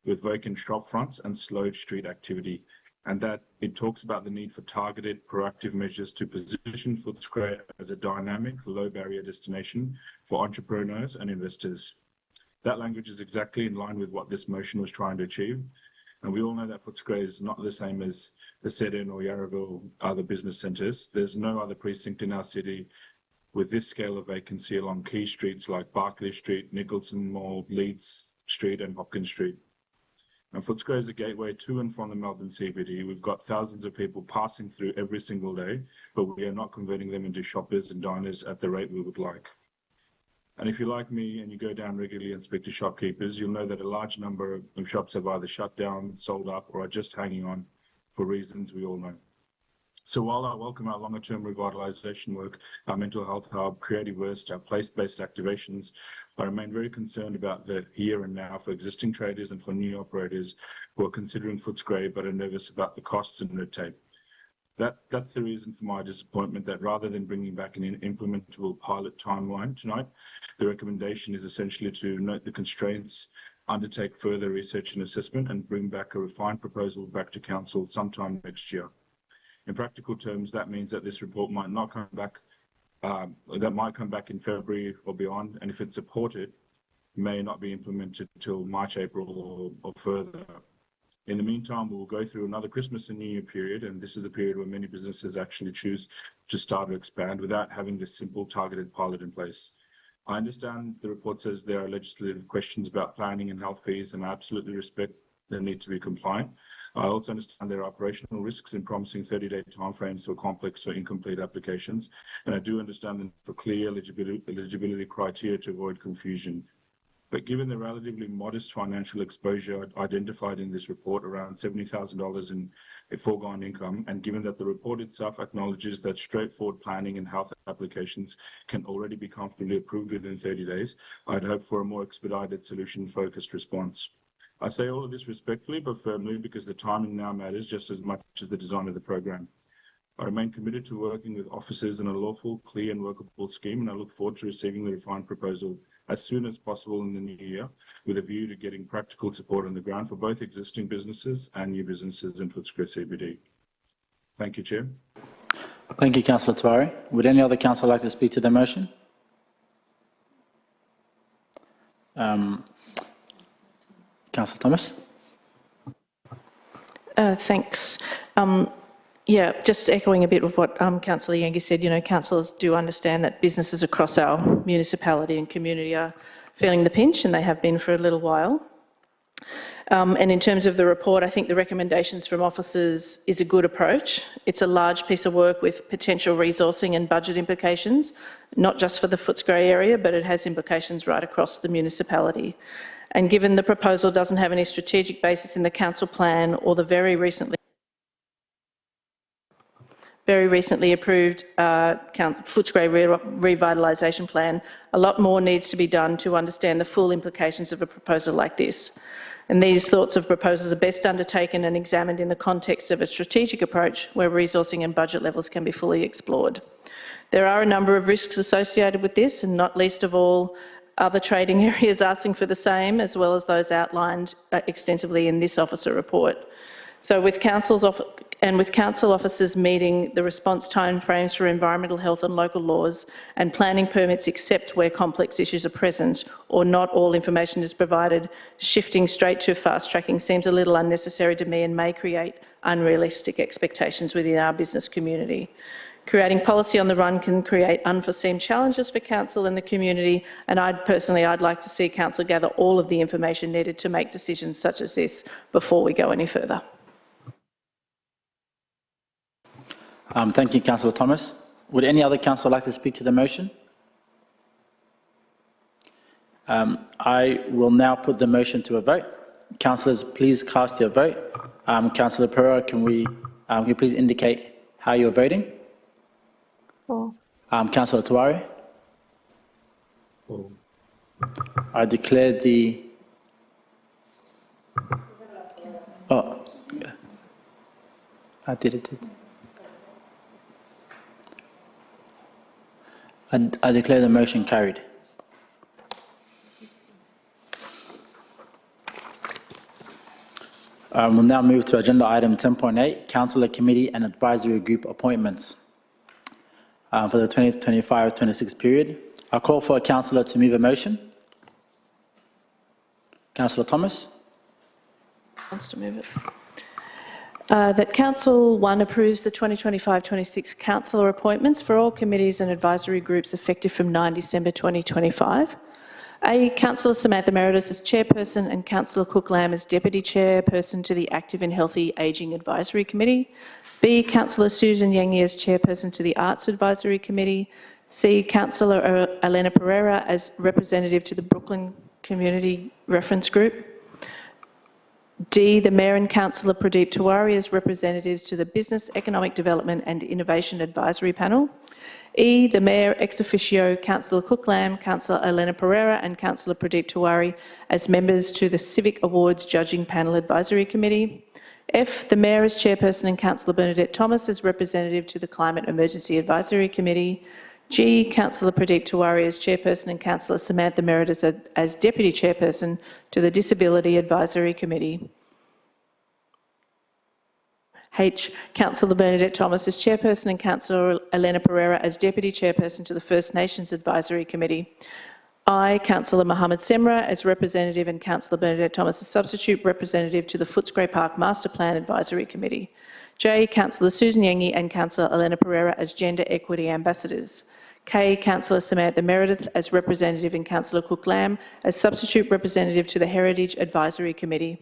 with vacant shop fronts and slowed street activity, and that it talks about the need for targeted, proactive measures to position Footscray as a dynamic, low-barrier destination for entrepreneurs and investors. That language is exactly in line with what this motion was trying to achieve, and we all know that Footscray is not the same as the Seddon or Yarraville other business centres. There's no other precinct in our city with this scale of vacancy along key streets like Barclay Street, Nicholson Mall, Leeds Street and Hopkins Street. And Footscray is a gateway to and from the Melbourne CBD. We've got thousands of people passing through every single day, but we are not converting them into shoppers and diners at the rate we would like. And if you're like me and you go down regularly and speak to shopkeepers, you'll know that a large number of shops have either shut down, sold up, or are just hanging on for reasons we all know. So while I welcome our longer-term revitalisation work, our mental health hub, creative burst, our place-based activations, I remain very concerned about the here and now for existing traders and for new operators who are considering Footscray but are nervous about the costs and red tape. That's the reason for my disappointment, that rather than bringing back an implementable pilot timeline tonight, the recommendation is essentially to note the constraints, undertake further research and assessment, and bring back a refined proposal back to council sometime next year. In practical terms, that means that this report might not come back, that might come back in February or beyond, and if it's supported, may not be implemented till March, April or further. In the meantime, we'll go through another Christmas and New Year period, and this is a period where many businesses actually choose to start to expand without having this simple targeted pilot in place. I understand the report says there are legislative questions about planning and health fees, and I absolutely respect the need to be compliant. I also understand there are operational risks in promising 30-day timeframes for complex or incomplete applications, and I do understand the need for clear eligibility criteria to avoid confusion. But given the relatively modest financial exposure identified in this report, around $70,000 in a foregone income, and given that the report itself acknowledges that straightforward planning and health applications can already be comfortably approved within 30 days, I'd hope for a more expedited solution-focused response. I say all of this respectfully but firmly because the timing now matters just as much as the design of the program. I remain committed to working with officers in a lawful, clear and workable scheme, and I look forward to receiving the refined proposal as soon as possible in the new year, with a view to getting practical support on the ground for both existing businesses and new businesses in Footscray CBD. Thank you, Chair. Thank you, Councillor Tawari. Would any other councillor like to speak to the motion? Councillor Thomas. Thanks. Yeah, just echoing a bit of what Councillor Yengi said, you know, councillors do understand that businesses across our municipality and community are feeling the pinch, and they have been for a little while. And in terms of the report, I think the recommendations from officers is a good approach. It's a large piece of work with potential resourcing and budget implications, not just for the Footscray area, but it has implications right across the municipality. And given the proposal doesn't have any strategic basis in the council plan or the very recently approved Footscray Revitalisation Plan, a lot more needs to be done to understand the full implications of a proposal like this. And these sorts of proposals are best undertaken and examined in the context of a strategic approach where resourcing and budget levels can be fully explored. There are a number of risks associated with this, and not least of all, other trading areas asking for the same, as well as those outlined extensively in this officer report. So with council officers meeting the response timeframes for environmental health and local laws and planning permits except where complex issues are present or not all information is provided, shifting straight to fast tracking seems a little unnecessary to me and may create unrealistic expectations within our business community. Creating policy on the run can create unforeseen challenges for council and the community, and I'd like to see council gather all of the information needed to make decisions such as this before we go any further. Thank you, Councillor Thomas. Would any other councillor like to speak to the motion? I will now put the motion to a vote. Councillors, please cast your vote. Councillor Pereira, can you please indicate how you're voting? For. Councillor Tawari? For. I declare the... Oh, yeah. I did it. I declare the motion carried. We'll now move to agenda item 10.8, Councillor Committee and Advisory Group appointments for the 2025-26 period. I call for a councillor to move a motion. Councillor Thomas. Wants to move it. That Council 1 approves the 2025-26 councillor appointments for all committees and advisory groups effective from 9 December 2025. A, Councillor Samantha Meredith as chairperson and Councillor Cook Lamb as deputy chairperson to the Active and Healthy Ageing Advisory Committee. B, Councillor Susan Yengi as chairperson to the Arts Advisory Committee. C, Councillor Elena Pereira as representative to the Brooklyn Community Reference Group. D, the Mayor and Councillor Pradeep Tiwari as representatives to the Business, Economic Development and Innovation Advisory Panel. E, the Mayor ex officio, Councillor Cook Lamb, Councillor Elena Pereira and Councillor Pradeep Tiwari as members to the Civic Awards Judging Panel Advisory Committee. F, the Mayor as chairperson and Councillor Bernadette Thomas as representative to the Climate Emergency Advisory Committee. G, Councillor Pradeep Tiwari as chairperson and Councillor Samantha Meredith as deputy chairperson to the Disability Advisory Committee. H, Councillor Bernadette Thomas as chairperson and Councillor Elena Pereira as deputy chairperson to the First Nations Advisory Committee. I, Councillor Mohammed Semra as representative and Councillor Bernadette Thomas as substitute representative to the Footscray Park Master Plan Advisory Committee. J, Councillor Susan Yengi and Councillor Elena Pereira as gender equity ambassadors. K, Councillor Samantha Meredith as representative and Councillor Cook Lamb as substitute representative to the Heritage Advisory Committee.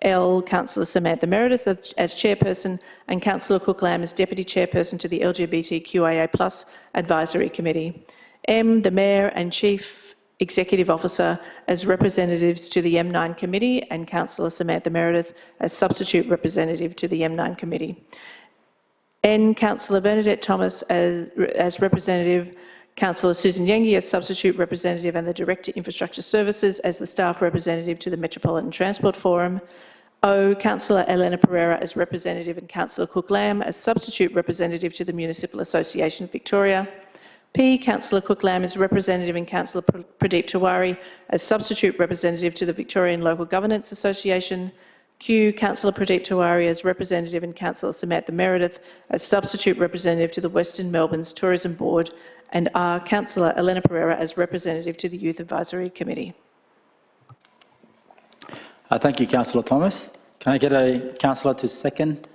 L, Councillor Samantha Meredith as chairperson and Councillor Cook Lamb as deputy chairperson to the LGBTQIA+ Advisory Committee. M, the Mayor and Chief Executive Officer as representatives to the M9 Committee and Councillor Samantha Meredith as substitute representative to the M9 Committee. N, Councillor Bernadette Thomas as representative, Councillor Susan Yengi as substitute representative and the Director Infrastructure Services as the staff representative to the Metropolitan Transport Forum. O, Councillor Elena Pereira as representative and Councillor Cook Lamb as substitute representative to the Municipal Association of Victoria. P, Councillor Cook Lamb as representative and Councillor Pradeep Tiwari as substitute representative to the Victorian Local Governance Association. Q, Councillor Pradeep Tiwari as representative and Councillor Samantha Meredith as substitute representative to the Western Melbourne's Tourism Board. And R, Councillor Elena Pereira as representative to the Youth Advisory Committee. Thank you, Councillor Thomas. Can I get a councillor to second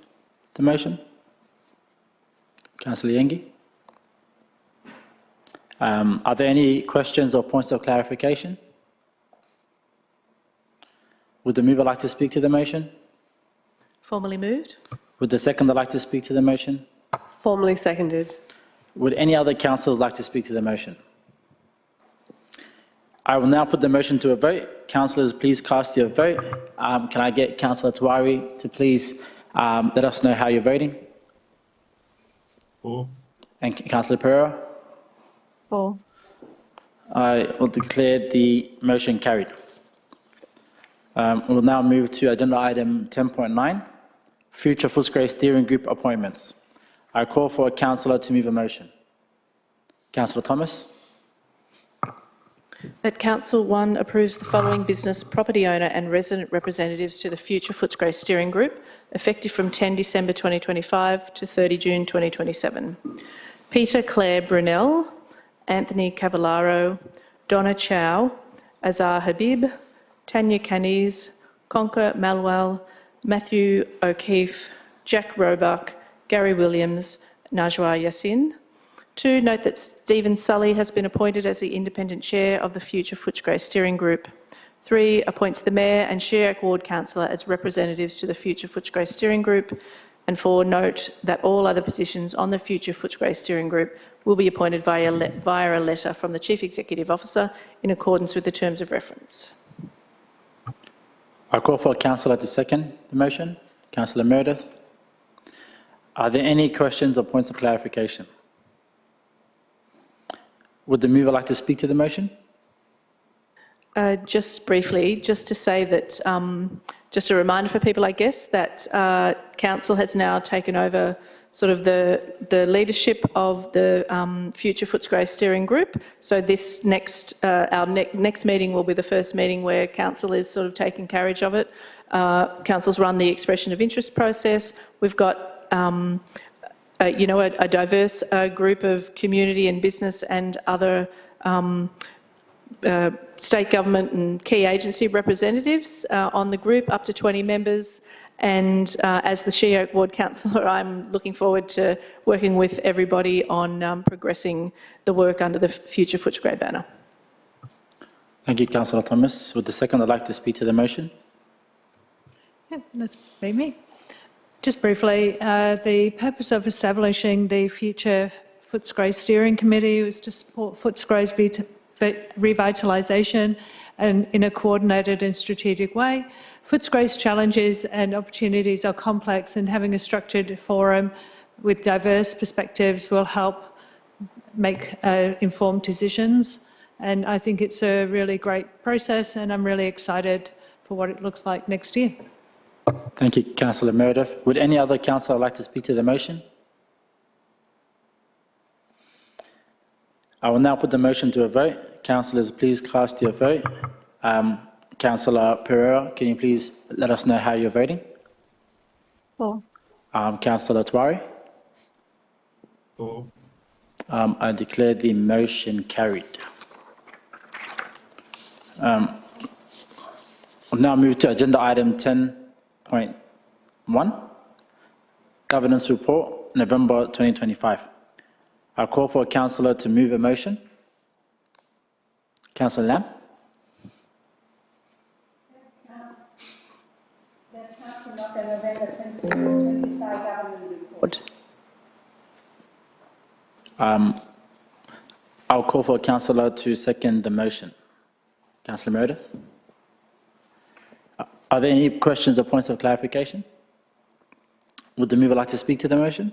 the motion? Councillor Yengi. Are there any questions or points of clarification? Would the mover like to speak to the motion? Formally moved. Would the seconder like to speak to the motion? Formally seconded. Would any other councillors like to speak to the motion? I will now put the motion to a vote. Councillors, please cast your vote. Can I get Councillor Tiwari to please let us know how you're voting? For. And Councillor Pereira? For. I will declare the motion carried. We'll now move to agenda item 10.9, future Footscray Steering Group appointments. I call for a councillor to move a motion. Councillor Thomas. That Council 1 approves the following business, property owner and resident representatives to the future Footscray Steering Group, effective from 10 December 2025 to 30 June 2027. Peter Claire Brunel, Anthony Cavallaro, Donna Chow, Azar Habib, Tanya Caniz, Conker Malwell, Matthew O'Keefe, Jack Roebuck, Gary Williams, Najwa Yassin. 2, note that Stephen Sully has been appointed as the independent chair of the future Footscray Steering Group. 3, appoints the Mayor and Shearock Ward Councillor as representatives to the future Footscray Steering Group. And 4, note that all other positions on the future Footscray Steering Group will be appointed via a letter from the Chief Executive Officer in accordance with the terms of reference. I call for a councillor to second the motion. Councillor Meredith. Are there any questions or points of clarification? Would the mover like to speak to the motion? Just briefly, just to say that, just a reminder for people, I guess, that Council has now taken over sort of the leadership of the future Footscray Steering Group. So this next, our next meeting will be the first meeting where Council is sort of taking carriage of it. Council's run the expression of interest process. We've got a diverse group of community and business and other state government and key agency representatives on the group, up to 20 members. And as the Shearock Ward Councillor, I'm looking forward to working with everybody on progressing the work under the future Footscray banner. Thank you, Councillor Thomas. Would the seconder like to speak to the motion? Yeah, that's me. Just briefly, the purpose of establishing the future Footscray Steering Committee was to support Footscray's revitalisation and in a coordinated and strategic way. Footscray's challenges and opportunities are complex, and having a structured forum with diverse perspectives will help make informed decisions. And I think it's a really great process, and I'm really excited for what it looks like next year. Thank you, Councillor Meredith. Would any other councillor like to speak to the motion? I will now put the motion to a vote. Councillors, please cast your vote. Councillor Pereira, can you please let us know how you're voting? For. Councillor Tuari? For. I declare the motion carried. We'll now move to agenda item 10.1, Governance Report, November 2025. I'll call for a councillor to move a motion. Councillor Lam? I'll call for a councillor to second the motion. Councillor Meredith? Are there any questions or points of clarification? Would the mover like to speak to the motion?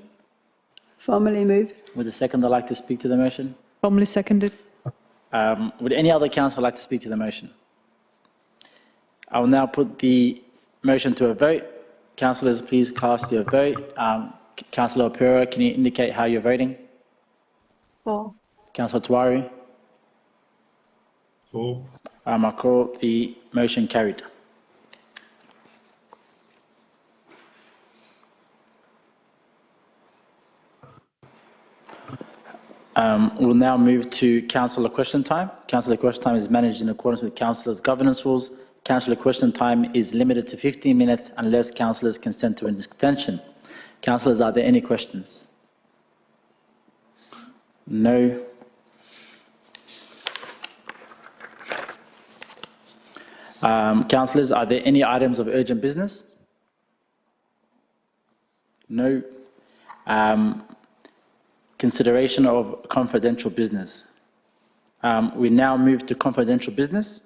Formally moved. Would the seconder like to speak to the motion? Formally seconded. Would any other councillor like to speak to the motion? I will now put the motion to a vote. Councillors, please cast your vote. Councillor Pereira, can you indicate how you're voting? For. Councillor Tuari? For. I call the motion carried. We'll now move to councillor question time. Councillor question time is managed in accordance with councillors' governance rules. Councillor question time is limited to 15 minutes unless councillors consent to an extension. Councillors, are there any questions? No. Councillors, are there any items of urgent business? No. Consideration of confidential business. We now move to confidential business.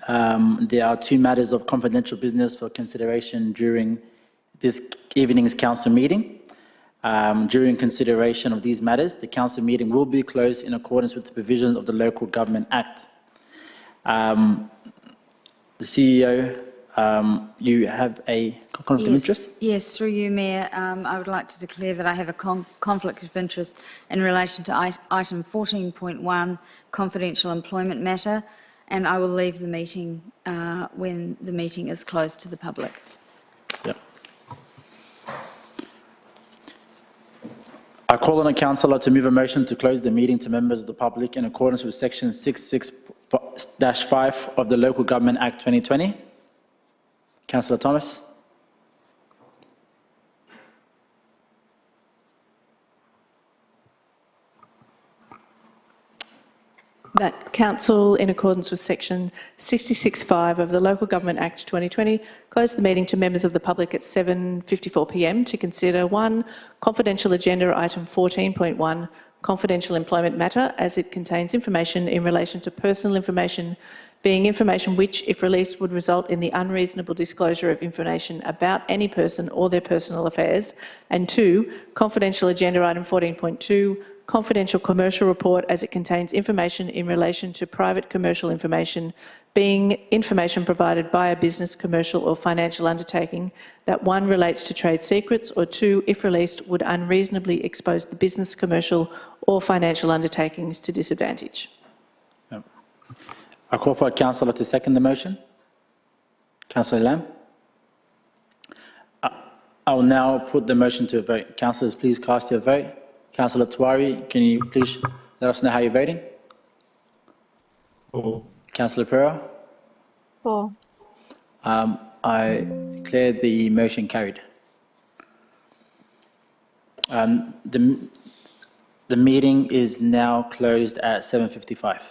There are two matters of confidential business for consideration during this evening's council meeting. During consideration of these matters, the council meeting will be closed in accordance with the provisions of the Local Government Act. The CEO, you have a conflict of interest? Yes, through you, Mayor, I would like to declare that I have a conflict of interest in relation to item 14.1, confidential employment matter, and I will leave the meeting when the meeting is closed to the public. Yep. I call on a councillor to move a motion to close the meeting to members of the public in accordance with section 66-5 of the Local Government Act 2020. Councillor Thomas. That council, in accordance with section 66(5) of the Local Government Act 2020, closed the meeting to members of the public at 7:54 p.m. to consider 1. Confidential agenda item 14.1, confidential employment matter, as it contains information in relation to personal information, being information which, if released, would result in the unreasonable disclosure of information about any person or their personal affairs. And 2. Confidential agenda item 14.2, confidential commercial report, as it contains information in relation to private commercial information, being information provided by a business, commercial or financial undertaking that 1. Relates to trade secrets, or 2. If released, would unreasonably expose the business, commercial or financial undertakings to disadvantage. Yep. I call for a councillor to second the motion. Councillor Lam. I will now put the motion to a vote. Councillors, please cast your vote. Councillor Tuari, can you please let us know how you're voting? For. Councillor Pereira? For. I declare the motion carried. The meeting is now closed at 7:55.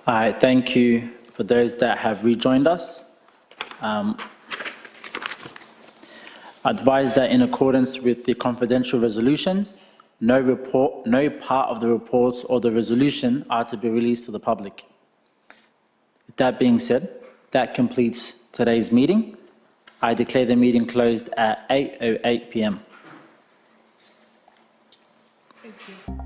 I thank you for those that have rejoined us. Advise that in accordance with the confidential resolutions, no part of the reports or the resolution are to be released to the public. With that being said, that completes today's meeting. I declare the meeting closed at 8:08 p.m. Thank you.